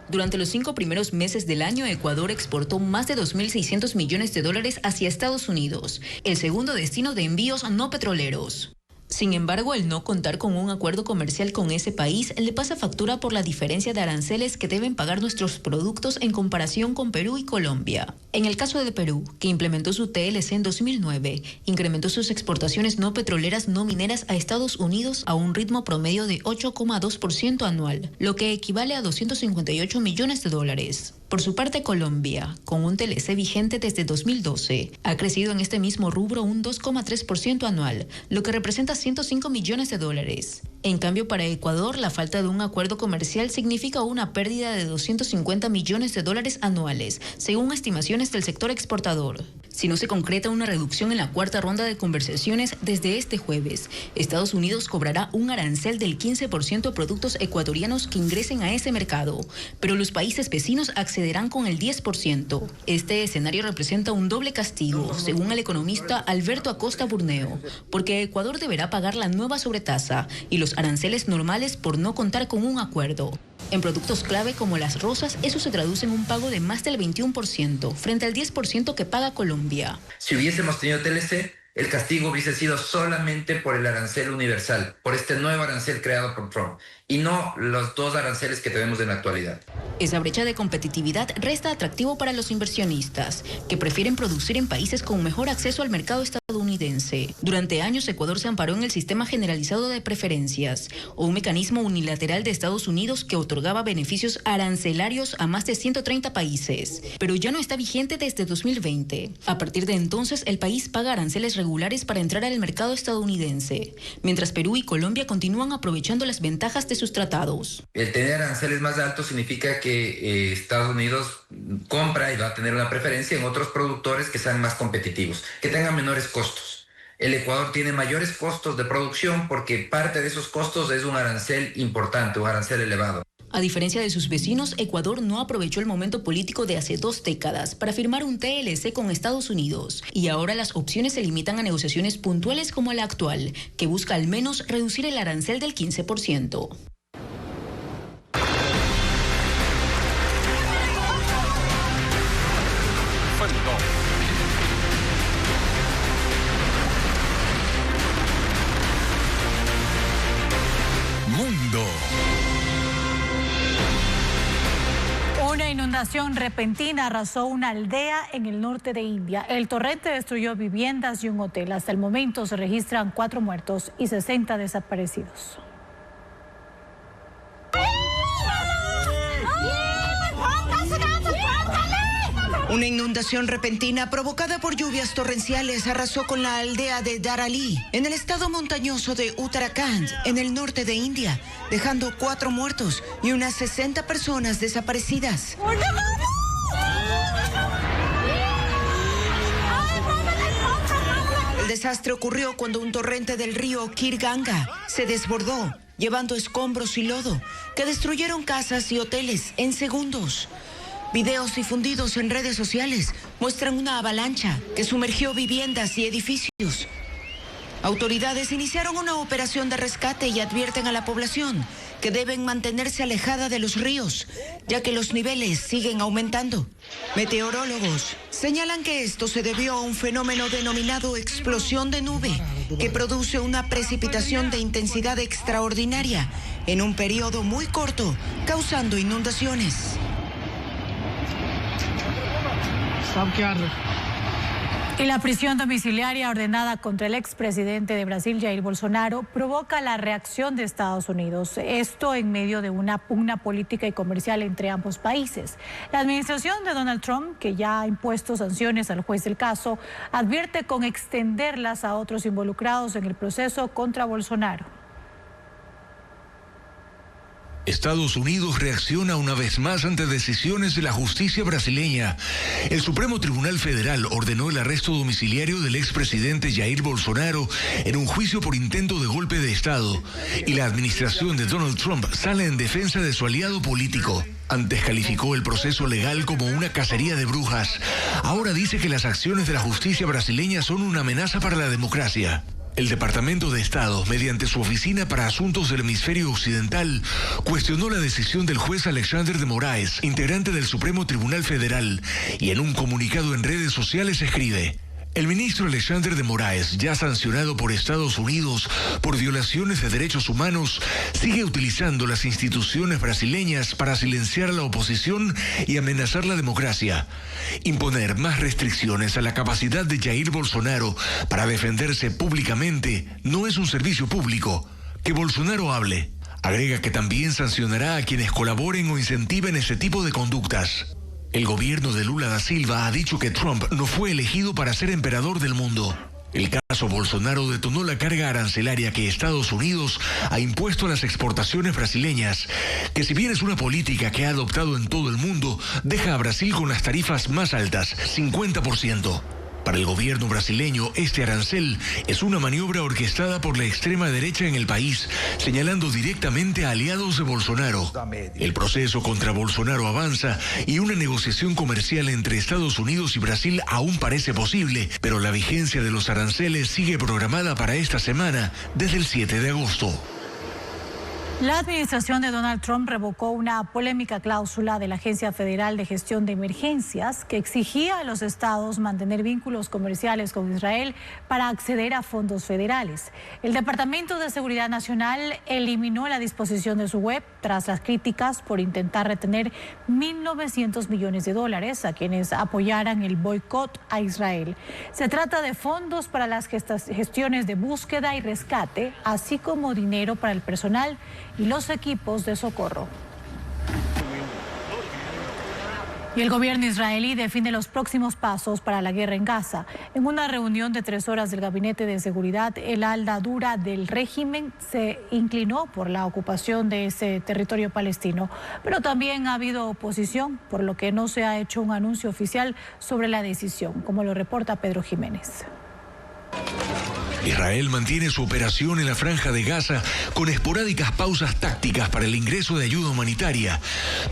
Durante los 5 primeros meses del año, Ecuador exportó más de 2.600 millones de dólares hacia Estados Unidos, el segundo destino de envíos no petroleros. Sin embargo, el no contar con un acuerdo comercial con ese país le pasa factura por la diferencia de aranceles que deben pagar nuestros productos en comparación con Perú y Colombia. En el caso de Perú, que implementó su TLC en 2009, incrementó sus exportaciones no petroleras no mineras a Estados Unidos a un ritmo promedio de 8,2% anual, lo que equivale a 258 millones de dólares. Por su parte, Colombia, con un TLC vigente desde 2012, ha crecido en este mismo rubro un 2,3% anual, lo que representa 105 millones de dólares. En cambio, para Ecuador, la falta de un acuerdo comercial significa una pérdida de 250 millones de dólares anuales, según estimaciones del sector exportador. Si no se concreta una reducción en la cuarta ronda de conversaciones desde este jueves, Estados Unidos cobrará un arancel del 15% a productos ecuatorianos que ingresen a ese mercado, pero los países vecinos accederán con el 10%. Este escenario representa un doble castigo, según el economista Alberto Acosta Burneo, porque Ecuador deberá pagar la nueva sobretasa y los aranceles normales por no contar con un acuerdo. En productos clave como las rosas, eso se traduce en un pago de más del 21%, frente al 10% que paga Colombia. Si hubiésemos tenido TLC, el castigo hubiese sido solamente por el arancel universal, por este nuevo arancel creado por Trump, y no los 2 aranceles que tenemos en la actualidad. Esa brecha de competitividad resta atractivo para los inversionistas, que prefieren producir en países con mejor acceso al mercado estadounidense. Durante años, Ecuador se amparó en el sistema generalizado de preferencias, o un mecanismo unilateral de Estados Unidos que otorgaba beneficios arancelarios a más de 130 países, pero ya no está vigente desde 2020. A partir de entonces, el país paga aranceles regulares para entrar al mercado estadounidense, mientras Perú y Colombia continúan aprovechando las ventajas de sus tratados. El tener aranceles más altos significa que Estados Unidos compra y va a tener una preferencia en otros productores que sean más competitivos, que tengan menores costos. El Ecuador tiene mayores costos de producción porque parte de esos costos es un arancel importante, un arancel elevado. A diferencia de sus vecinos, Ecuador no aprovechó el momento político de hace 2 décadas para firmar un TLC con Estados Unidos, y ahora las opciones se limitan a negociaciones puntuales como la actual, que busca al menos reducir el arancel del 15%. Mundo. Una inundación repentina arrasó una aldea en el norte de India. El torrente destruyó viviendas y un hotel. Hasta el momento se registran 4 muertos y 60 desaparecidos. Una inundación repentina provocada por lluvias torrenciales arrasó con la aldea de Darali, en el estado montañoso de Uttarakhand, en el norte de India, dejando 4 muertos y unas 60 personas desaparecidas. El desastre ocurrió cuando un torrente del río Khir-Ganga se desbordó, llevando escombros y lodo que destruyeron casas y hoteles en segundos. Videos difundidos en redes sociales muestran una avalancha que sumergió viviendas y edificios. Autoridades iniciaron una operación de rescate y advierten a la población que deben mantenerse alejada de los ríos, ya que los niveles siguen aumentando. Meteorólogos señalan que esto se debió a un fenómeno denominado explosión de nube, que produce una precipitación de intensidad extraordinaria en un periodo muy corto, causando inundaciones. Y la prisión domiciliaria ordenada contra el expresidente de Brasil, Jair Bolsonaro, provoca la reacción de Estados Unidos. Esto en medio de una pugna política y comercial entre ambos países. La administración de Donald Trump, que ya ha impuesto sanciones al juez del caso, advierte con extenderlas a otros involucrados en el proceso contra Bolsonaro. Estados Unidos reacciona una vez más ante decisiones de la justicia brasileña. El Supremo Tribunal Federal ordenó el arresto domiciliario del expresidente Jair Bolsonaro en un juicio por intento de golpe de Estado. Y la administración de Donald Trump sale en defensa de su aliado político. Antes calificó el proceso legal como una cacería de brujas. Ahora dice que las acciones de la justicia brasileña son una amenaza para la democracia. El Departamento de Estado, mediante su Oficina para Asuntos del Hemisferio Occidental, cuestionó la decisión del juez Alexander de Moraes, integrante del Supremo Tribunal Federal, y en un comunicado en redes sociales escribe: el ministro Alexander de Moraes, ya sancionado por Estados Unidos por violaciones de derechos humanos, sigue utilizando las instituciones brasileñas para silenciar a la oposición y amenazar la democracia. Imponer más restricciones a la capacidad de Jair Bolsonaro para defenderse públicamente no es un servicio público. Que Bolsonaro hable. Agrega que también sancionará a quienes colaboren o incentiven ese tipo de conductas. El gobierno de Lula da Silva ha dicho que Trump no fue elegido para ser emperador del mundo. El caso Bolsonaro detonó la carga arancelaria que Estados Unidos ha impuesto a las exportaciones brasileñas, que si bien es una política que ha adoptado en todo el mundo, deja a Brasil con las tarifas más altas, 50%. Para el gobierno brasileño, este arancel es una maniobra orquestada por la extrema derecha en el país, señalando directamente a aliados de Bolsonaro. El proceso contra Bolsonaro avanza y una negociación comercial entre Estados Unidos y Brasil aún parece posible, pero la vigencia de los aranceles sigue programada para esta semana, desde el 7 de agosto. La administración de Donald Trump revocó una polémica cláusula de la Agencia Federal de Gestión de Emergencias que exigía a los estados mantener vínculos comerciales con Israel para acceder a fondos federales. El Departamento de Seguridad Nacional eliminó la disposición de su web tras las críticas por intentar retener $1.900 millones a quienes apoyaran el boicot a Israel. Se trata de fondos para las gestiones de búsqueda y rescate, así como dinero para el personal y los equipos de socorro. Y el gobierno israelí define los próximos pasos para la guerra en Gaza. En una reunión de 3 horas del Gabinete de Seguridad, el ala dura del régimen se inclinó por la ocupación de ese territorio palestino. Pero también ha habido oposición, por lo que no se ha hecho un anuncio oficial sobre la decisión, como lo reporta Pedro Jiménez. Israel mantiene su operación en la Franja de Gaza con esporádicas pausas tácticas para el ingreso de ayuda humanitaria,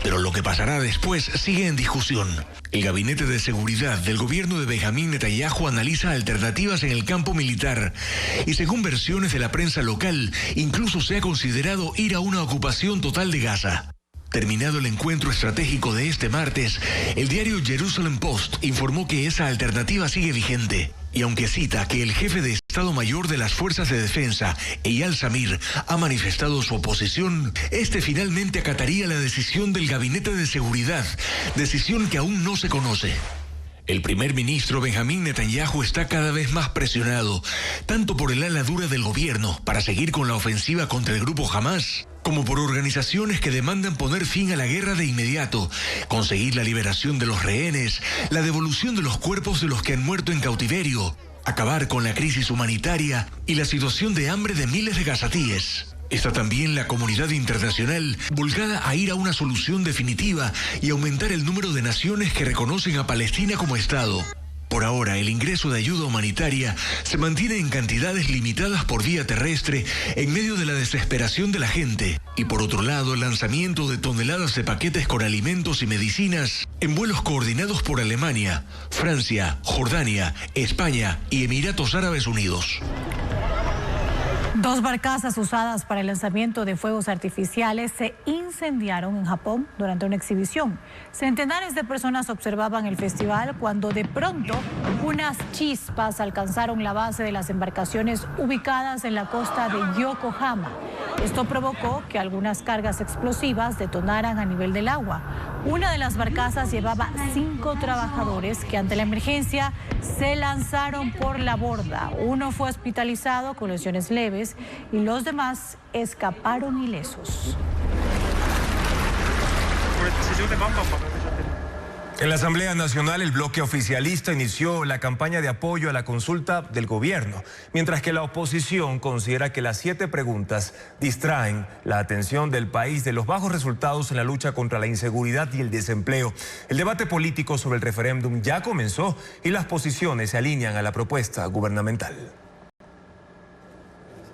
pero lo que pasará después sigue en discusión. El Gabinete de Seguridad del gobierno de Benjamín Netanyahu analiza alternativas en el campo militar y, según versiones de la prensa local, incluso se ha considerado ir a una ocupación total de Gaza. Terminado el encuentro estratégico de este martes, el diario Jerusalem Post informó que esa alternativa sigue vigente. Y aunque cita que el jefe de Estado Mayor de las Fuerzas de Defensa, Eyal Zamir, ha manifestado su oposición, este finalmente acataría la decisión del Gabinete de Seguridad, decisión que aún no se conoce. El primer ministro Benjamín Netanyahu está cada vez más presionado, tanto por el ala dura del gobierno para seguir con la ofensiva contra el grupo Hamás, como por organizaciones que demandan poner fin a la guerra de inmediato, conseguir la liberación de los rehenes, la devolución de los cuerpos de los que han muerto en cautiverio, acabar con la crisis humanitaria y la situación de hambre de miles de gazatíes. Está también la comunidad internacional volcada a ir a una solución definitiva y aumentar el número de naciones que reconocen a Palestina como Estado. Por ahora, el ingreso de ayuda humanitaria se mantiene en cantidades limitadas por vía terrestre en medio de la desesperación de la gente. Y por otro lado, el lanzamiento de toneladas de paquetes con alimentos y medicinas en vuelos coordinados por Alemania, Francia, Jordania, España y Emiratos Árabes Unidos. 2 barcazas usadas para el lanzamiento de fuegos artificiales se incendiaron en Japón durante una exhibición. Centenares de personas observaban el festival cuando de pronto unas chispas alcanzaron la base de las embarcaciones ubicadas en la costa de Yokohama. Esto provocó que algunas cargas explosivas detonaran a nivel del agua. Una de las barcazas llevaba 5 trabajadores que ante la emergencia se lanzaron por la borda. Uno fue hospitalizado con lesiones leves y los demás escaparon ilesos. En la Asamblea Nacional, el bloque oficialista inició la campaña de apoyo a la consulta del gobierno, mientras que la oposición considera que las 7 preguntas distraen la atención del país de los bajos resultados en la lucha contra la inseguridad y el desempleo. El debate político sobre el referéndum ya comenzó y las posiciones se alinean a la propuesta gubernamental.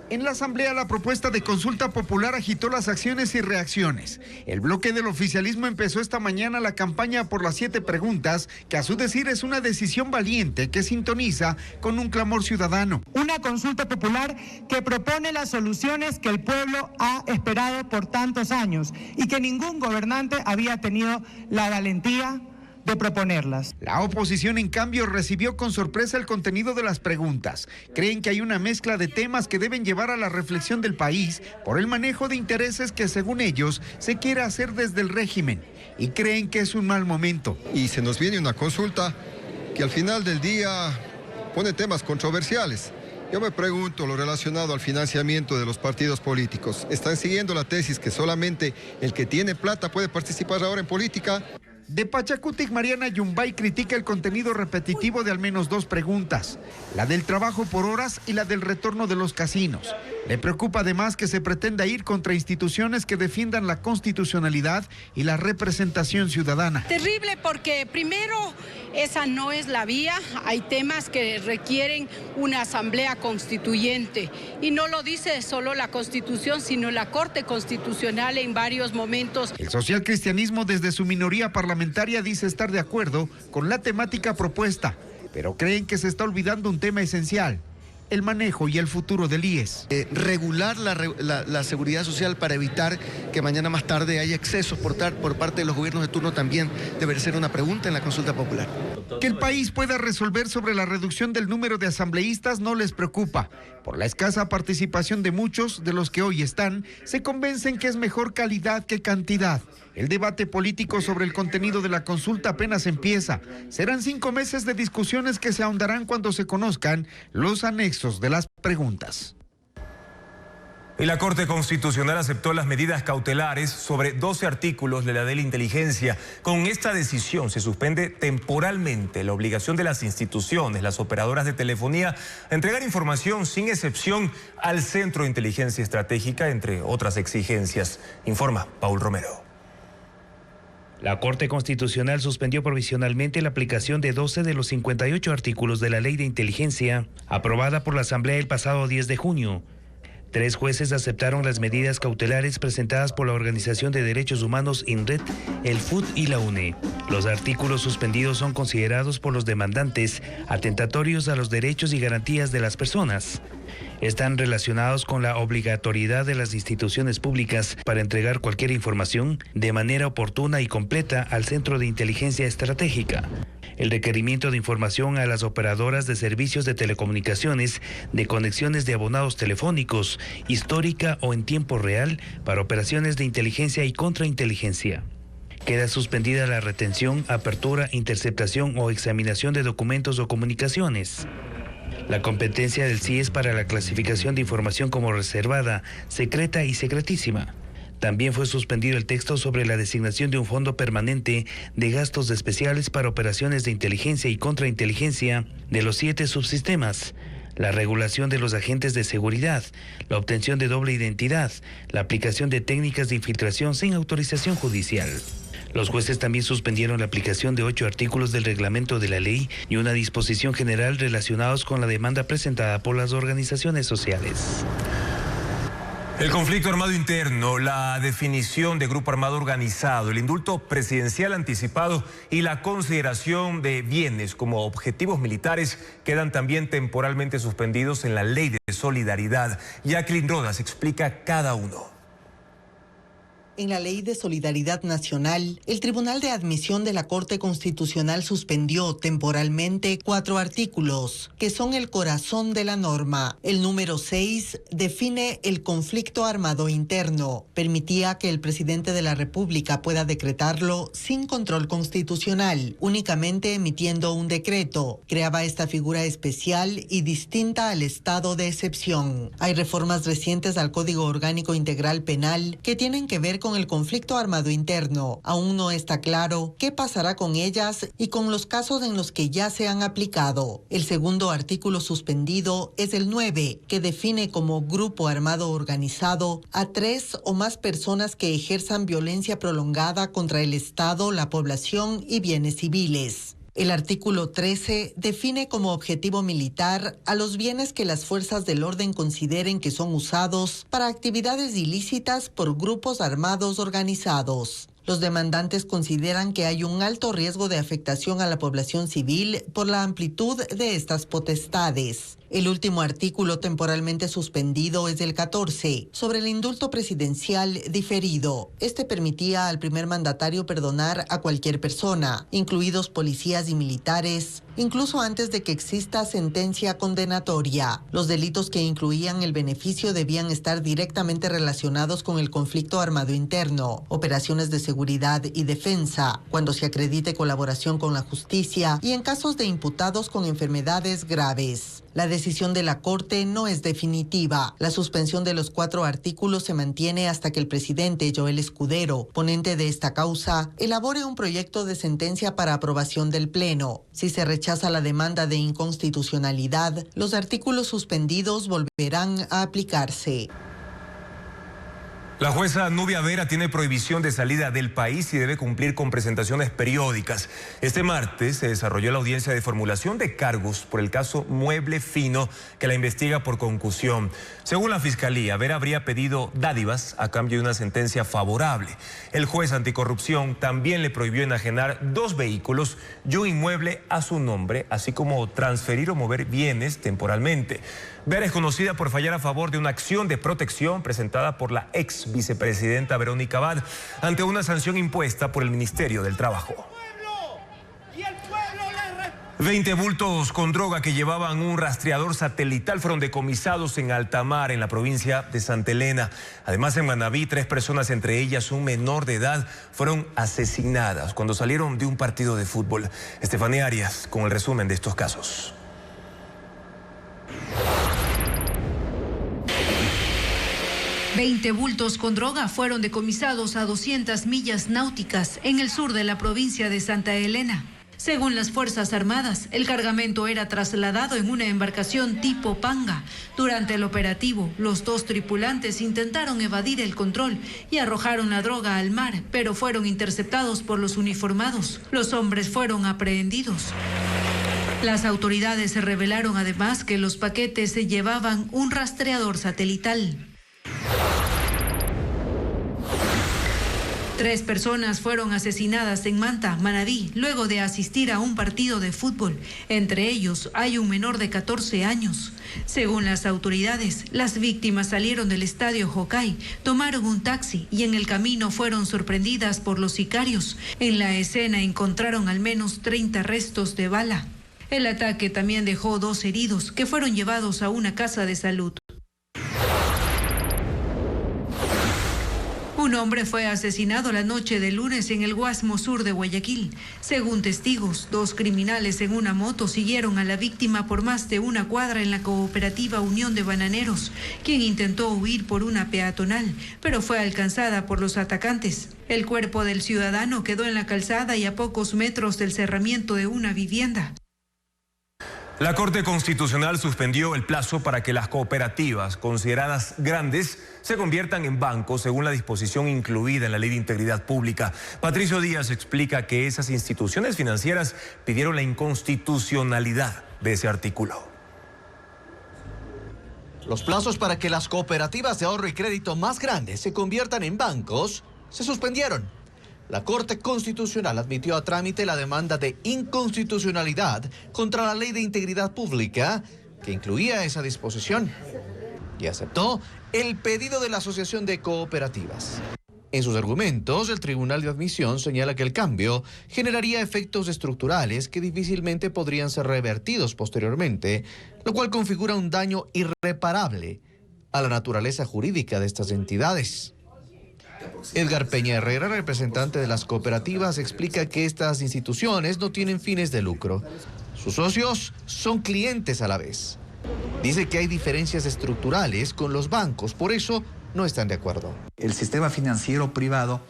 En la Asamblea, la propuesta de consulta popular agitó las acciones y reacciones. El bloque del oficialismo empezó esta mañana la campaña por las 7 preguntas, que a su decir es una decisión valiente que sintoniza con un clamor ciudadano. Una consulta popular que propone las soluciones que el pueblo ha esperado por tantos años y que ningún gobernante había tenido la valentía de proponerlas. La oposición, en cambio, recibió con sorpresa el contenido de las preguntas. Creen que hay una mezcla de temas que deben llevar a la reflexión del país por el manejo de intereses que, según ellos, se quiere hacer desde el régimen. Y creen que es un mal momento. Y se nos viene una consulta que al final del día pone temas controversiales. Yo me pregunto lo relacionado al financiamiento de los partidos políticos. ¿Están siguiendo la tesis que solamente el que tiene plata puede participar ahora en política? De Pachacutic, Mariana Yumbay critica el contenido repetitivo de al menos 2 preguntas, la del trabajo por horas y la del retorno de los casinos. Le preocupa además que se pretenda ir contra instituciones que defiendan la constitucionalidad y la representación ciudadana. Terrible porque primero esa no es la vía, hay temas que requieren una asamblea constituyente y no lo dice solo la Constitución, sino la Corte Constitucional en varios momentos. El socialcristianismo desde su minoría parlamentaria dice estar de acuerdo con la temática propuesta, pero creen que se está olvidando un tema esencial: el manejo y el futuro del IES. Regular la seguridad social para evitar que mañana más tarde haya excesos por parte de los gobiernos de turno también debe ser una pregunta en la consulta popular. Que el país pueda resolver sobre la reducción del número de asambleístas no les preocupa. Por la escasa participación de muchos de los que hoy están, se convencen que es mejor calidad que cantidad. El debate político sobre el contenido de la consulta apenas empieza. Serán 5 meses de discusiones que se ahondarán cuando se conozcan los anexos de las preguntas. Y la Corte Constitucional aceptó las medidas cautelares sobre 12 artículos de la Ley de Inteligencia. Con esta decisión se suspende temporalmente la obligación de las instituciones, las operadoras de telefonía, a entregar información sin excepción al Centro de Inteligencia Estratégica, entre otras exigencias. Informa Paul Romero. La Corte Constitucional suspendió provisionalmente la aplicación de 12 de los 58 artículos de la Ley de Inteligencia, aprobada por la Asamblea el pasado 10 de junio. 3 jueces aceptaron las medidas cautelares presentadas por la Organización de Derechos Humanos INRED, el FUD y la UNE. Los artículos suspendidos son considerados por los demandantes atentatorios a los derechos y garantías de las personas. Están relacionados con la obligatoriedad de las instituciones públicas para entregar cualquier información de manera oportuna y completa al Centro de Inteligencia Estratégica. El requerimiento de información a las operadoras de servicios de telecomunicaciones de conexiones de abonados telefónicos, histórica o en tiempo real, para operaciones de inteligencia y contrainteligencia. Queda suspendida la retención, apertura, interceptación o examinación de documentos o comunicaciones. La competencia del CIES para la clasificación de información como reservada, secreta y secretísima. También fue suspendido el texto sobre la designación de un fondo permanente de gastos especiales para operaciones de inteligencia y contrainteligencia de los 7 subsistemas, la regulación de los agentes de seguridad, la obtención de doble identidad, la aplicación de técnicas de infiltración sin autorización judicial. Los jueces también suspendieron la aplicación de 8 artículos del reglamento de la ley y una disposición general relacionados con la demanda presentada por las organizaciones sociales. El conflicto armado interno, la definición de grupo armado organizado, el indulto presidencial anticipado y la consideración de bienes como objetivos militares quedan también temporalmente suspendidos en la Ley de Solidaridad. Jacqueline Rodas explica cada uno. En la Ley de Solidaridad Nacional, el Tribunal de Admisión de la Corte Constitucional suspendió temporalmente 4 artículos, que son el corazón de la norma. El número 6 define el conflicto armado interno. Permitía que el presidente de la República pueda decretarlo sin control constitucional, únicamente emitiendo un decreto. Creaba esta figura especial y distinta al estado de excepción. Hay reformas recientes al Código Orgánico Integral Penal que tienen que ver con el conflicto armado interno. Aún no está claro qué pasará con ellas y con los casos en los que ya se han aplicado. El segundo artículo suspendido es el 9, que define como grupo armado organizado a 3 o más personas que ejerzan violencia prolongada contra el Estado, la población y bienes civiles. El artículo 13 define como objetivo militar a los bienes que las fuerzas del orden consideren que son usados para actividades ilícitas por grupos armados organizados. Los demandantes consideran que hay un alto riesgo de afectación a la población civil por la amplitud de estas potestades. El último artículo temporalmente suspendido es el 14, sobre el indulto presidencial diferido. Este permitía al primer mandatario perdonar a cualquier persona, incluidos policías y militares, incluso antes de que exista sentencia condenatoria. Los delitos que incluían el beneficio debían estar directamente relacionados con el conflicto armado interno, operaciones de seguridad y defensa, cuando se acredite colaboración con la justicia y en casos de imputados con enfermedades graves. La decisión de la Corte no es definitiva. La suspensión de los 4 artículos se mantiene hasta que el presidente Joel Escudero, ponente de esta causa, elabore un proyecto de sentencia para aprobación del Pleno. Si se rechaza la demanda de inconstitucionalidad, los artículos suspendidos volverán a aplicarse. La jueza Nubia Vera tiene prohibición de salida del país y debe cumplir con presentaciones periódicas. Este martes se desarrolló la audiencia de formulación de cargos por el caso Mueble Fino, que la investiga por concusión. Según la Fiscalía, Vera habría pedido dádivas a cambio de una sentencia favorable. El juez anticorrupción también le prohibió enajenar 2 vehículos y un inmueble a su nombre, así como transferir o mover bienes temporalmente. Vera es conocida por fallar a favor de una acción de protección presentada por la ex vicepresidenta Verónica Abad ante una sanción impuesta por el Ministerio del Trabajo. 20 bultos con droga que llevaban un rastreador satelital fueron decomisados en alta mar, en la provincia de Santa Elena. Además, en Manabí, 3 personas, entre ellas un menor de edad, fueron asesinadas cuando salieron de un partido de fútbol. Estefanía Arias con el resumen de estos casos. $20 bultos con droga fueron decomisados a 200 millas náuticas en el sur de la provincia de Santa Elena. Según las Fuerzas Armadas, el cargamento era trasladado en una embarcación tipo panga. Durante el operativo, los 2 tripulantes intentaron evadir el control y arrojaron la droga al mar, pero fueron interceptados por los uniformados. Los hombres fueron aprehendidos. Las autoridades revelaron además que los paquetes se llevaban un rastreador satelital. 3 personas fueron asesinadas en Manta, Manabí, luego de asistir a un partido de fútbol. Entre ellos hay un menor de 14 años. Según las autoridades, las víctimas salieron del estadio Jocay, tomaron un taxi y en el camino fueron sorprendidas por los sicarios. En la escena encontraron al menos 30 restos de bala. El ataque también dejó 2 heridos que fueron llevados a una casa de salud. Un hombre fue asesinado la noche del lunes en el Guasmo Sur de Guayaquil. Según testigos, 2 criminales en una moto siguieron a la víctima por más de 1 cuadra en la cooperativa Unión de Bananeros, quien intentó huir por una peatonal, pero fue alcanzada por los atacantes. El cuerpo del ciudadano quedó en la calzada y a pocos metros del cerramiento de una vivienda. La Corte Constitucional suspendió el plazo para que las cooperativas consideradas grandes se conviertan en bancos según la disposición incluida en la Ley de Integridad Pública. Patricio Díaz explica que esas instituciones financieras pidieron la inconstitucionalidad de ese artículo. Los plazos para que las cooperativas de ahorro y crédito más grandes se conviertan en bancos se suspendieron. La Corte Constitucional admitió a trámite la demanda de inconstitucionalidad contra la Ley de Integridad Pública, que incluía esa disposición, y aceptó el pedido de la Asociación de Cooperativas. En sus argumentos, el Tribunal de Admisión señala que el cambio generaría efectos estructurales que difícilmente podrían ser revertidos posteriormente, lo cual configura un daño irreparable a la naturaleza jurídica de estas entidades. Edgar Peña Herrera, representante de las cooperativas, explica que estas instituciones no tienen fines de lucro. Sus socios son clientes a la vez. Dice que hay diferencias estructurales con los bancos, por eso no están de acuerdo. El sistema financiero privado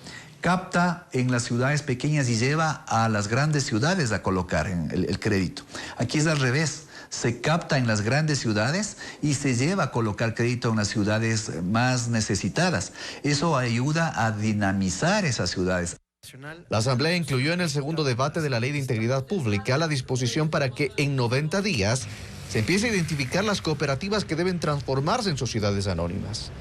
capta en las ciudades pequeñas y lleva a las grandes ciudades a colocar el crédito. Aquí es al revés. Se capta en las grandes ciudades y se lleva a colocar crédito en las ciudades más necesitadas. Eso ayuda a dinamizar esas ciudades. La Asamblea incluyó en el segundo debate de la Ley de Integridad Pública la disposición para que en 90 días se empiece a identificar las cooperativas que deben transformarse en sociedades anónimas.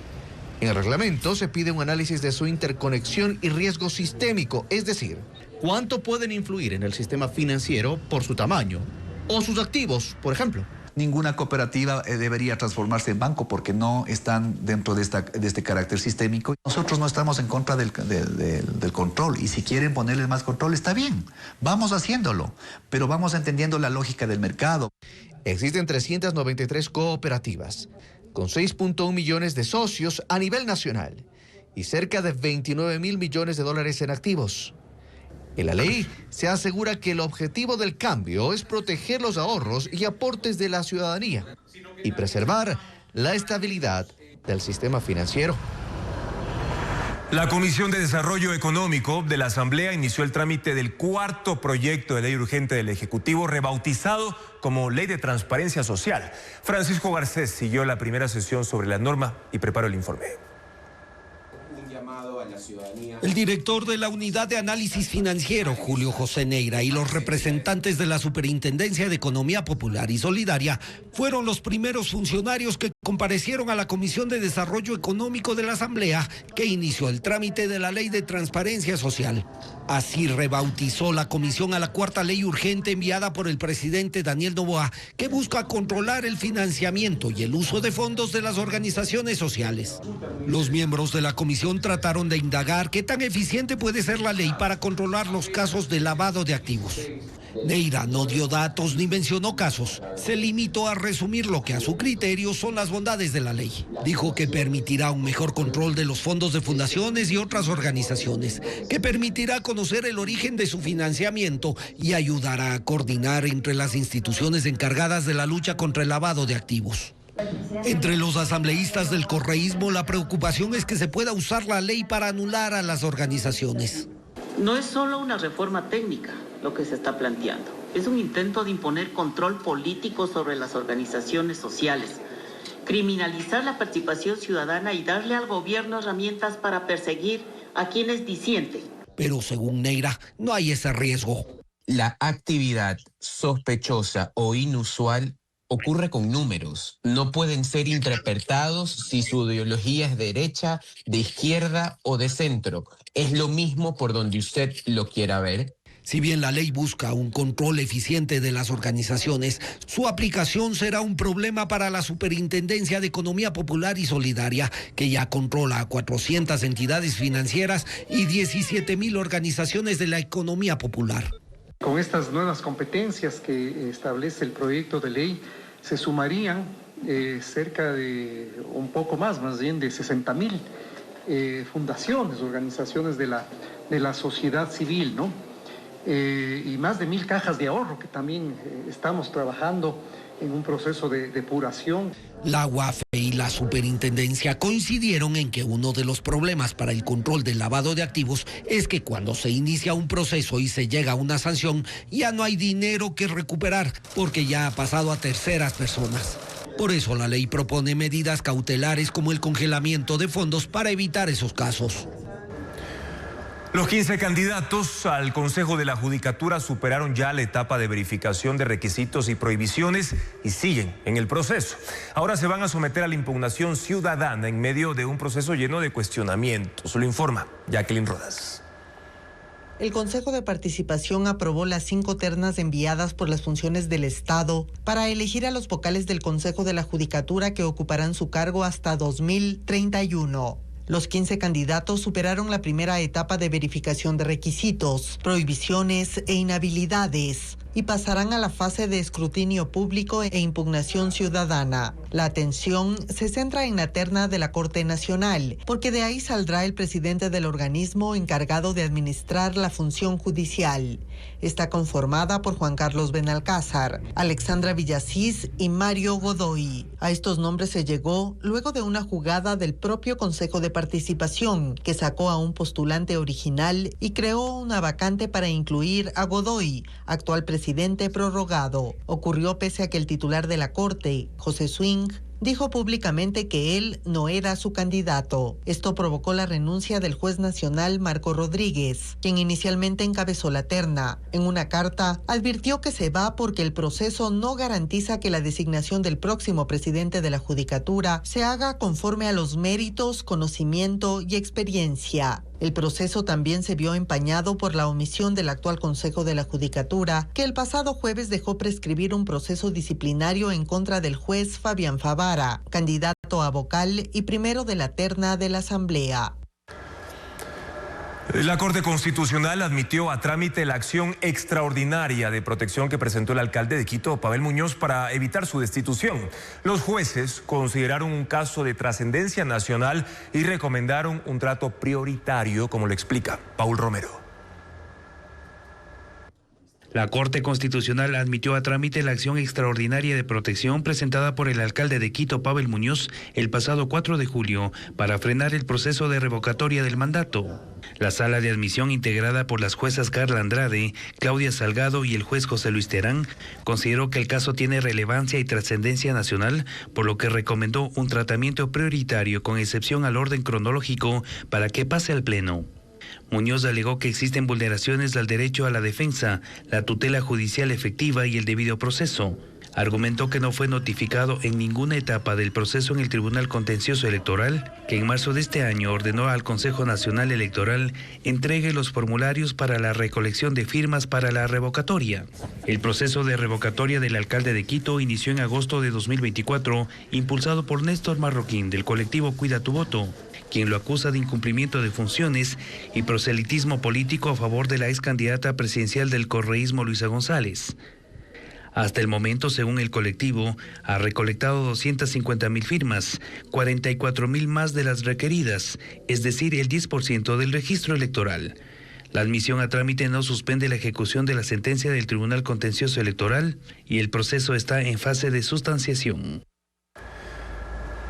En el reglamento se pide un análisis de su interconexión y riesgo sistémico, es decir, cuánto pueden influir en el sistema financiero por su tamaño o sus activos, por ejemplo. Ninguna cooperativa debería transformarse en banco porque no están dentro de este carácter sistémico. Nosotros no estamos en contra del control y si quieren ponerles más control está bien, vamos haciéndolo, pero vamos entendiendo la lógica del mercado. Existen 393 cooperativas con 6.1 millones de socios a nivel nacional y cerca de 29.000 millones de dólares en activos. En la ley se asegura que el objetivo del cambio es proteger los ahorros y aportes de la ciudadanía y preservar la estabilidad del sistema financiero. La Comisión de Desarrollo Económico de la Asamblea inició el trámite del cuarto proyecto de ley urgente del Ejecutivo, rebautizado como Ley de Transparencia Social. Francisco Garcés siguió la primera sesión sobre la norma y preparó el informe. El director de la Unidad de Análisis Financiero, Julio José Neira, y los representantes de la Superintendencia de Economía Popular y Solidaria fueron los primeros funcionarios que comparecieron a la Comisión de Desarrollo Económico de la Asamblea, que inició el trámite de la Ley de Transparencia Social. Así rebautizó la comisión a la cuarta ley urgente enviada por el presidente Daniel Noboa, que busca controlar el financiamiento y el uso de fondos de las organizaciones sociales. Los miembros de la comisión trataron de indagar qué tan eficiente puede ser la ley para controlar los casos de lavado de activos. Neira no dio datos ni mencionó casos. Se limitó a resumir lo que a su criterio son las bondades de la ley. Dijo que permitirá un mejor control de los fondos de fundaciones y otras organizaciones, que permitirá conocer el origen de su financiamiento y ayudará a coordinar entre las instituciones encargadas de la lucha contra el lavado de activos. Entre los asambleístas del correísmo, la preocupación es que se pueda usar la ley para anular a las organizaciones. No es solo una reforma técnica lo que se está planteando, es un intento de imponer control político sobre las organizaciones sociales, criminalizar la participación ciudadana y darle al gobierno herramientas para perseguir a quienes disienten. Pero según Neira, no hay ese riesgo. La actividad sospechosa o inusual ocurre con números. No pueden ser interpretados si su ideología es derecha, de izquierda o de centro. Es lo mismo por donde usted lo quiera ver. Si bien la ley busca un control eficiente de las organizaciones, su aplicación será un problema para la Superintendencia de Economía Popular y Solidaria, que ya controla a 400 entidades financieras y 17.000 organizaciones de la economía popular. Con estas nuevas competencias que establece el proyecto de ley, se sumarían cerca de un poco más bien de 60.000 fundaciones, organizaciones de la sociedad civil, ¿no? Y más de 1.000 cajas de ahorro que también estamos trabajando en un proceso de depuración. La UAFE y la superintendencia coincidieron en que uno de los problemas para el control del lavado de activos es que cuando se inicia un proceso y se llega a una sanción, ya no hay dinero que recuperar porque ya ha pasado a terceras personas. Por eso la ley propone medidas cautelares como el congelamiento de fondos para evitar esos casos. Los 15 candidatos al Consejo de la Judicatura superaron ya la etapa de verificación de requisitos y prohibiciones y siguen en el proceso. Ahora se van a someter a la impugnación ciudadana en medio de un proceso lleno de cuestionamientos. Lo informa Jacqueline Rodas. El Consejo de Participación aprobó las 5 ternas enviadas por las funciones del Estado para elegir a los vocales del Consejo de la Judicatura que ocuparán su cargo hasta 2031. Los 15 candidatos superaron la primera etapa de verificación de requisitos, prohibiciones e inhabilidades y pasarán a la fase de escrutinio público e impugnación ciudadana. La atención se centra en la terna de la Corte Nacional, porque de ahí saldrá el presidente del organismo encargado de administrar la función judicial. Está conformada por Juan Carlos Benalcázar, Alexandra Villasís y Mario Godoy. A estos nombres se llegó luego de una jugada del propio Consejo de Participación, que sacó a un postulante original y creó una vacante para incluir a Godoy, actual presidente prorrogado. Ocurrió pese a que el titular de la Corte, José Swing, dijo públicamente que él no era su candidato. Esto provocó la renuncia del juez nacional Marco Rodríguez, quien inicialmente encabezó la terna. En una carta, advirtió que se va porque el proceso no garantiza que la designación del próximo presidente de la Judicatura se haga conforme a los méritos, conocimiento y experiencia. El proceso también se vio empañado por la omisión del actual Consejo de la Judicatura, que el pasado jueves dejó prescribir un proceso disciplinario en contra del juez Fabián Favara, candidato a vocal y primero de la terna de la Asamblea. La Corte Constitucional admitió a trámite la acción extraordinaria de protección que presentó el alcalde de Quito, Pavel Muñoz, para evitar su destitución. Los jueces consideraron un caso de trascendencia nacional y recomendaron un trato prioritario, como lo explica Paul Romero. La Corte Constitucional admitió a trámite la acción extraordinaria de protección presentada por el alcalde de Quito, Pavel Muñoz, el pasado 4 de julio para frenar el proceso de revocatoria del mandato. La sala de admisión, integrada por las juezas Carla Andrade, Claudia Salgado y el juez José Luis Terán, consideró que el caso tiene relevancia y trascendencia nacional, por lo que recomendó un tratamiento prioritario con excepción al orden cronológico para que pase al Pleno. Muñoz alegó que existen vulneraciones al derecho a la defensa, la tutela judicial efectiva y el debido proceso. Argumentó que no fue notificado en ninguna etapa del proceso en el Tribunal Contencioso Electoral, que en marzo de este año ordenó al Consejo Nacional Electoral entregue los formularios para la recolección de firmas para la revocatoria. El proceso de revocatoria del alcalde de Quito inició en agosto de 2024, impulsado por Néstor Marroquín del colectivo Cuida tu Voto, quien lo acusa de incumplimiento de funciones y proselitismo político a favor de la ex candidata presidencial del correísmo Luisa González. Hasta el momento, según el colectivo, ha recolectado 250,000 firmas, 44,000 más de las requeridas, es decir, el 10% del registro electoral. La admisión a trámite no suspende la ejecución de la sentencia del Tribunal Contencioso Electoral y el proceso está en fase de sustanciación.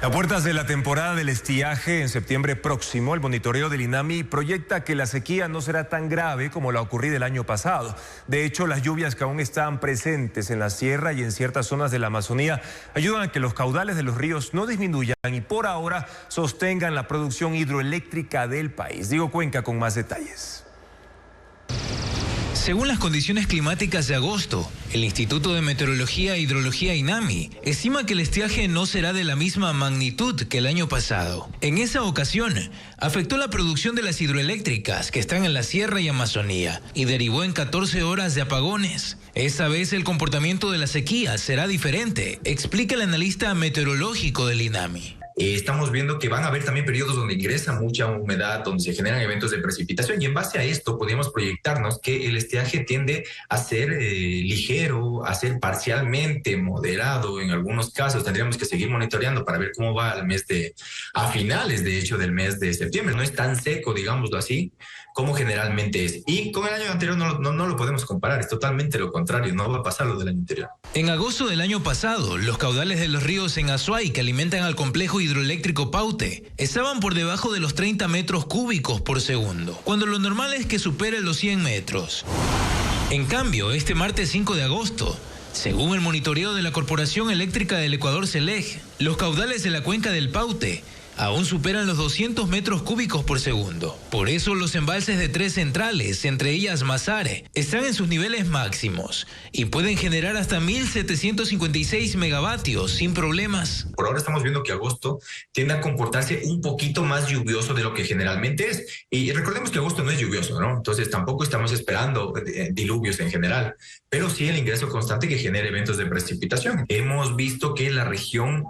A puertas de la temporada del estiaje en septiembre próximo, el monitoreo del INAMI proyecta que la sequía no será tan grave como la ocurrida el año pasado. De hecho, las lluvias que aún están presentes en la sierra y en ciertas zonas de la Amazonía ayudan a que los caudales de los ríos no disminuyan y por ahora sostengan la producción hidroeléctrica del país. Diego Cuenca con más detalles. Según las condiciones climáticas de agosto, el Instituto de Meteorología e Hidrología INAMI estima que el estiaje no será de la misma magnitud que el año pasado. En esa ocasión, afectó la producción de las hidroeléctricas que están en la Sierra y Amazonía y derivó en 14 horas de apagones. Esta vez el comportamiento de la sequía será diferente, explica el analista meteorológico del INAMI. Estamos viendo que van a haber también periodos donde ingresa mucha humedad, donde se generan eventos de precipitación y en base a esto podemos proyectarnos que el estiaje tiende a ser ligero, a ser parcialmente moderado. En algunos casos tendríamos que seguir monitoreando para ver cómo va a finales de hecho del mes de septiembre. No es tan seco, digámoslo así, como generalmente es. Y con el año anterior no lo podemos comparar, es totalmente lo contrario, no va a pasar lo del año anterior. En agosto del año pasado, los caudales de los ríos en Azuay, que alimentan al complejo hidroeléctrico Paute, estaban por debajo de los 30 metros cúbicos por segundo, cuando lo normal es que supere los 100 metros. En cambio, este martes 5 de agosto, según el monitoreo de la Corporación Eléctrica del Ecuador, CELEG, los caudales de la cuenca del Paute aún superan los 200 metros cúbicos por segundo. Por eso los embalses de 3 centrales, entre ellas Mazare, están en sus niveles máximos y pueden generar hasta 1.756 megavatios sin problemas. Por ahora estamos viendo que agosto tiende a comportarse un poquito más lluvioso de lo que generalmente es. Y recordemos que agosto no es lluvioso, ¿no? Entonces tampoco estamos esperando diluvios en general, pero sí el ingreso constante que genera eventos de precipitación. Hemos visto que la región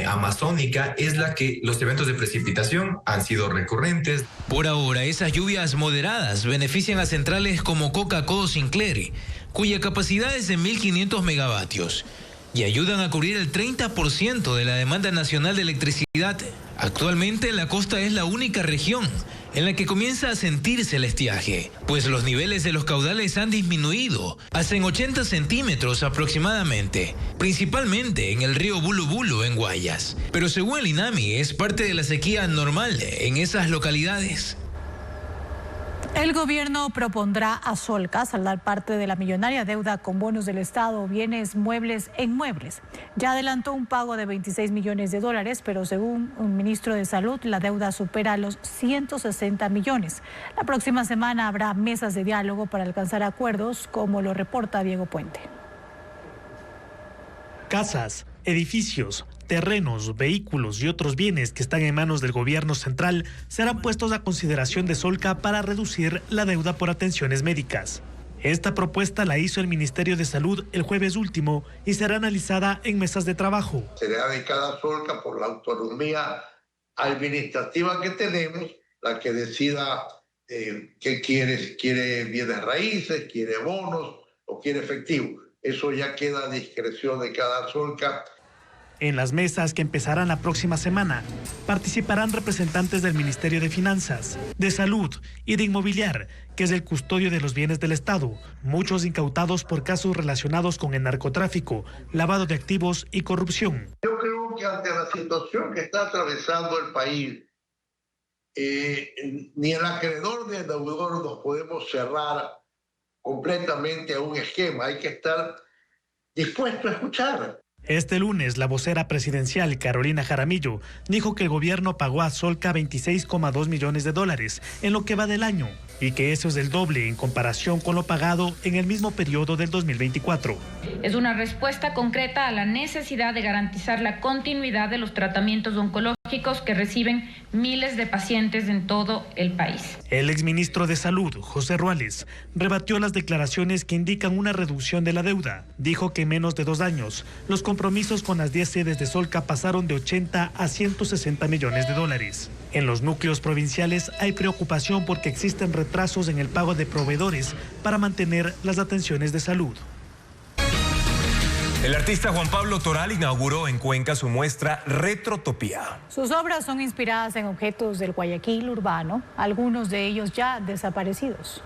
amazónica es la que los eventos de precipitación han sido recurrentes. Por ahora, esas lluvias moderadas benefician a centrales como Coca-Cola Sinclair, cuya capacidad es de 1.500 megavatios y ayudan a cubrir el 30% de la demanda nacional de electricidad. Actualmente, la costa es la única región en la que comienza a sentirse el estiaje, pues los niveles de los caudales han disminuido hasta en 80 centímetros aproximadamente, principalmente en el río Bulu Bulu en Guayas. Pero según el INAMI, es parte de la sequía normal en esas localidades. El gobierno propondrá a Solca saldar parte de la millonaria deuda con bonos del Estado, bienes muebles e inmuebles. Ya adelantó un pago de $26 millones, pero según un ministro de Salud, la deuda supera los 160 millones. La próxima semana habrá mesas de diálogo para alcanzar acuerdos, como lo reporta Diego Puente. Casas, edificios, terrenos, vehículos y otros bienes que están en manos del gobierno central serán puestos a consideración de Solca para reducir la deuda por atenciones médicas. Esta propuesta la hizo el Ministerio de Salud el jueves último y será analizada en mesas de trabajo. Será de cada Solca por la autonomía administrativa que tenemos, la que decida qué quiere, si quiere bienes raíces, quiere bonos o quiere efectivo. Eso ya queda a discreción de cada Solca. En las mesas que empezarán la próxima semana, participarán representantes del Ministerio de Finanzas, de Salud y de Inmobiliar, que es el custodio de los bienes del Estado, muchos incautados por casos relacionados con el narcotráfico, lavado de activos y corrupción. Yo creo que ante la situación que está atravesando el país, ni el acreedor ni el deudor nos podemos cerrar completamente a un esquema. Hay que estar dispuesto a escuchar. Este lunes, la vocera presidencial Carolina Jaramillo dijo que el gobierno pagó a Solca $26,2 millones en lo que va del año y que eso es el doble en comparación con lo pagado en el mismo periodo del 2024. Es una respuesta concreta a la necesidad de garantizar la continuidad de los tratamientos oncológicos que reciben miles de pacientes en todo el país. El exministro de Salud, José Ruales, rebatió las declaraciones que indican una reducción de la deuda. Dijo que en menos de 2 años, los compromisos con las 10 sedes de Solca pasaron de 80 a 160 millones de dólares. En los núcleos provinciales hay preocupación porque existen retrasos en el pago de proveedores para mantener las atenciones de salud. El artista Juan Pablo Toral inauguró en Cuenca su muestra Retrotopía. Sus obras son inspiradas en objetos del Guayaquil urbano, algunos de ellos ya desaparecidos.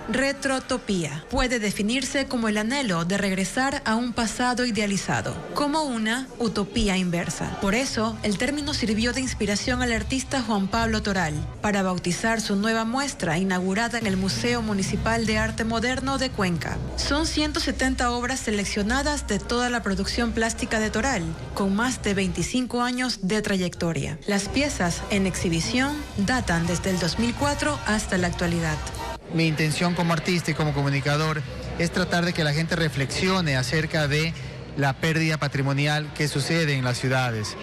Retrotopía puede definirse como el anhelo de regresar a un pasado idealizado, como una utopía inversa. Por eso, el término sirvió de inspiración al artista Juan Pablo Toral para bautizar su nueva muestra inaugurada en el Museo Municipal de Arte Moderno de Cuenca. Son 170 obras seleccionadas de toda la producción plástica de Toral, con más de 25 años de trayectoria. Las piezas en exhibición datan desde el 2004 hasta la actualidad. Mi intención como artista y como comunicador es tratar de que la gente reflexione acerca de la pérdida patrimonial que sucede en las ciudades.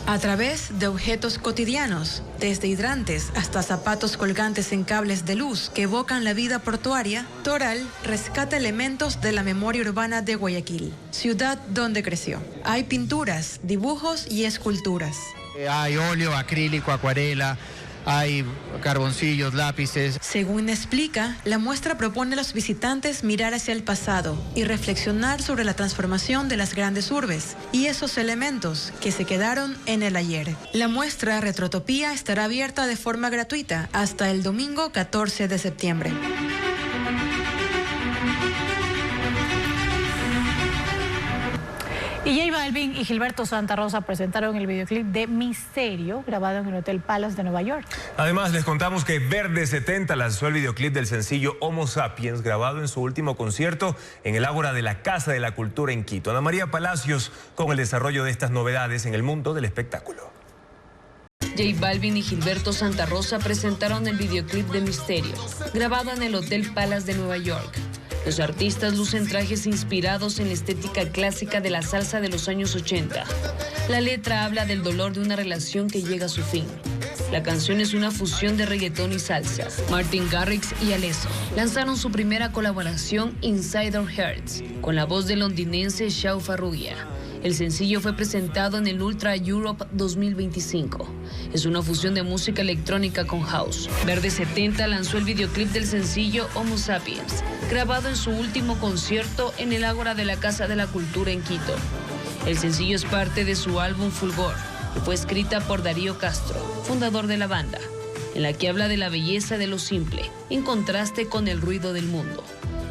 A través de objetos cotidianos, desde hidrantes hasta zapatos colgantes en cables de luz que evocan la vida portuaria, Toral rescata elementos de la memoria urbana de Guayaquil, ciudad donde creció. Hay pinturas, dibujos y esculturas. Hay óleo, acrílico, acuarela. Hay carboncillos, lápices. Según explica, la muestra propone a los visitantes mirar hacia el pasado y reflexionar sobre la transformación de las grandes urbes y esos elementos que se quedaron en el ayer. La muestra Retrotopía estará abierta de forma gratuita hasta el domingo 14 de septiembre. Y J Balvin y Gilberto Santa Rosa presentaron el videoclip de Misterio, grabado en el Hotel Palace de Nueva York. Además, les contamos que Verde 70 lanzó el videoclip del sencillo Homo Sapiens, grabado en su último concierto en el Ágora de la Casa de la Cultura en Quito. Ana María Palacios con el desarrollo de estas novedades en el mundo del espectáculo. J Balvin y Gilberto Santa Rosa presentaron el videoclip de Misterio, grabado en el Hotel Palace de Nueva York. Los artistas lucen trajes inspirados en la estética clásica de la salsa de los años 80. La letra habla del dolor de una relación que llega a su fin. La canción es una fusión de reggaetón y salsa. Martin Garrix y Alesso lanzaron su primera colaboración, Inside Our Hearts, con la voz del londinense Shao Farrugia. El sencillo fue presentado en el Ultra Europe 2025. Es una fusión de música electrónica con house. Verde 70 lanzó el videoclip del sencillo Homo Sapiens, grabado en su último concierto en el Ágora de la Casa de la Cultura en Quito. El sencillo es parte de su álbum Fulgor y fue escrita por Darío Castro, fundador de la banda, en la que habla de la belleza de lo simple, en contraste con el ruido del mundo.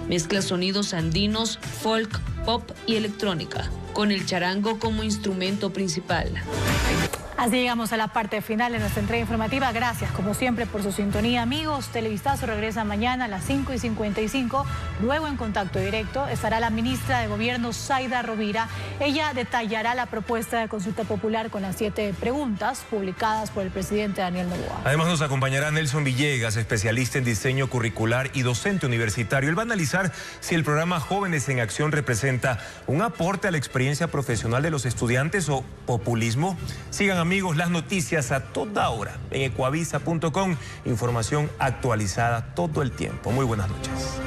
Mezcla sonidos andinos, folk, pop y electrónica, con el charango como instrumento principal. Así llegamos a la parte final de nuestra entrega informativa. Gracias, como siempre, por su sintonía, amigos. Televistazo regresa mañana a las 5:55. Luego, en Contacto Directo, estará la ministra de Gobierno, Zaida Rovira. Ella detallará la propuesta de consulta popular con las 7 preguntas publicadas por el presidente Daniel Noboa. Además, nos acompañará Nelson Villegas, especialista en diseño curricular y docente universitario. Él va a analizar si el programa Jóvenes en Acción representa un aporte a la experiencia profesional de los estudiantes o populismo. Sigan, amigos, las noticias a toda hora en ecuavisa.com. Información actualizada todo el tiempo. Muy buenas noches.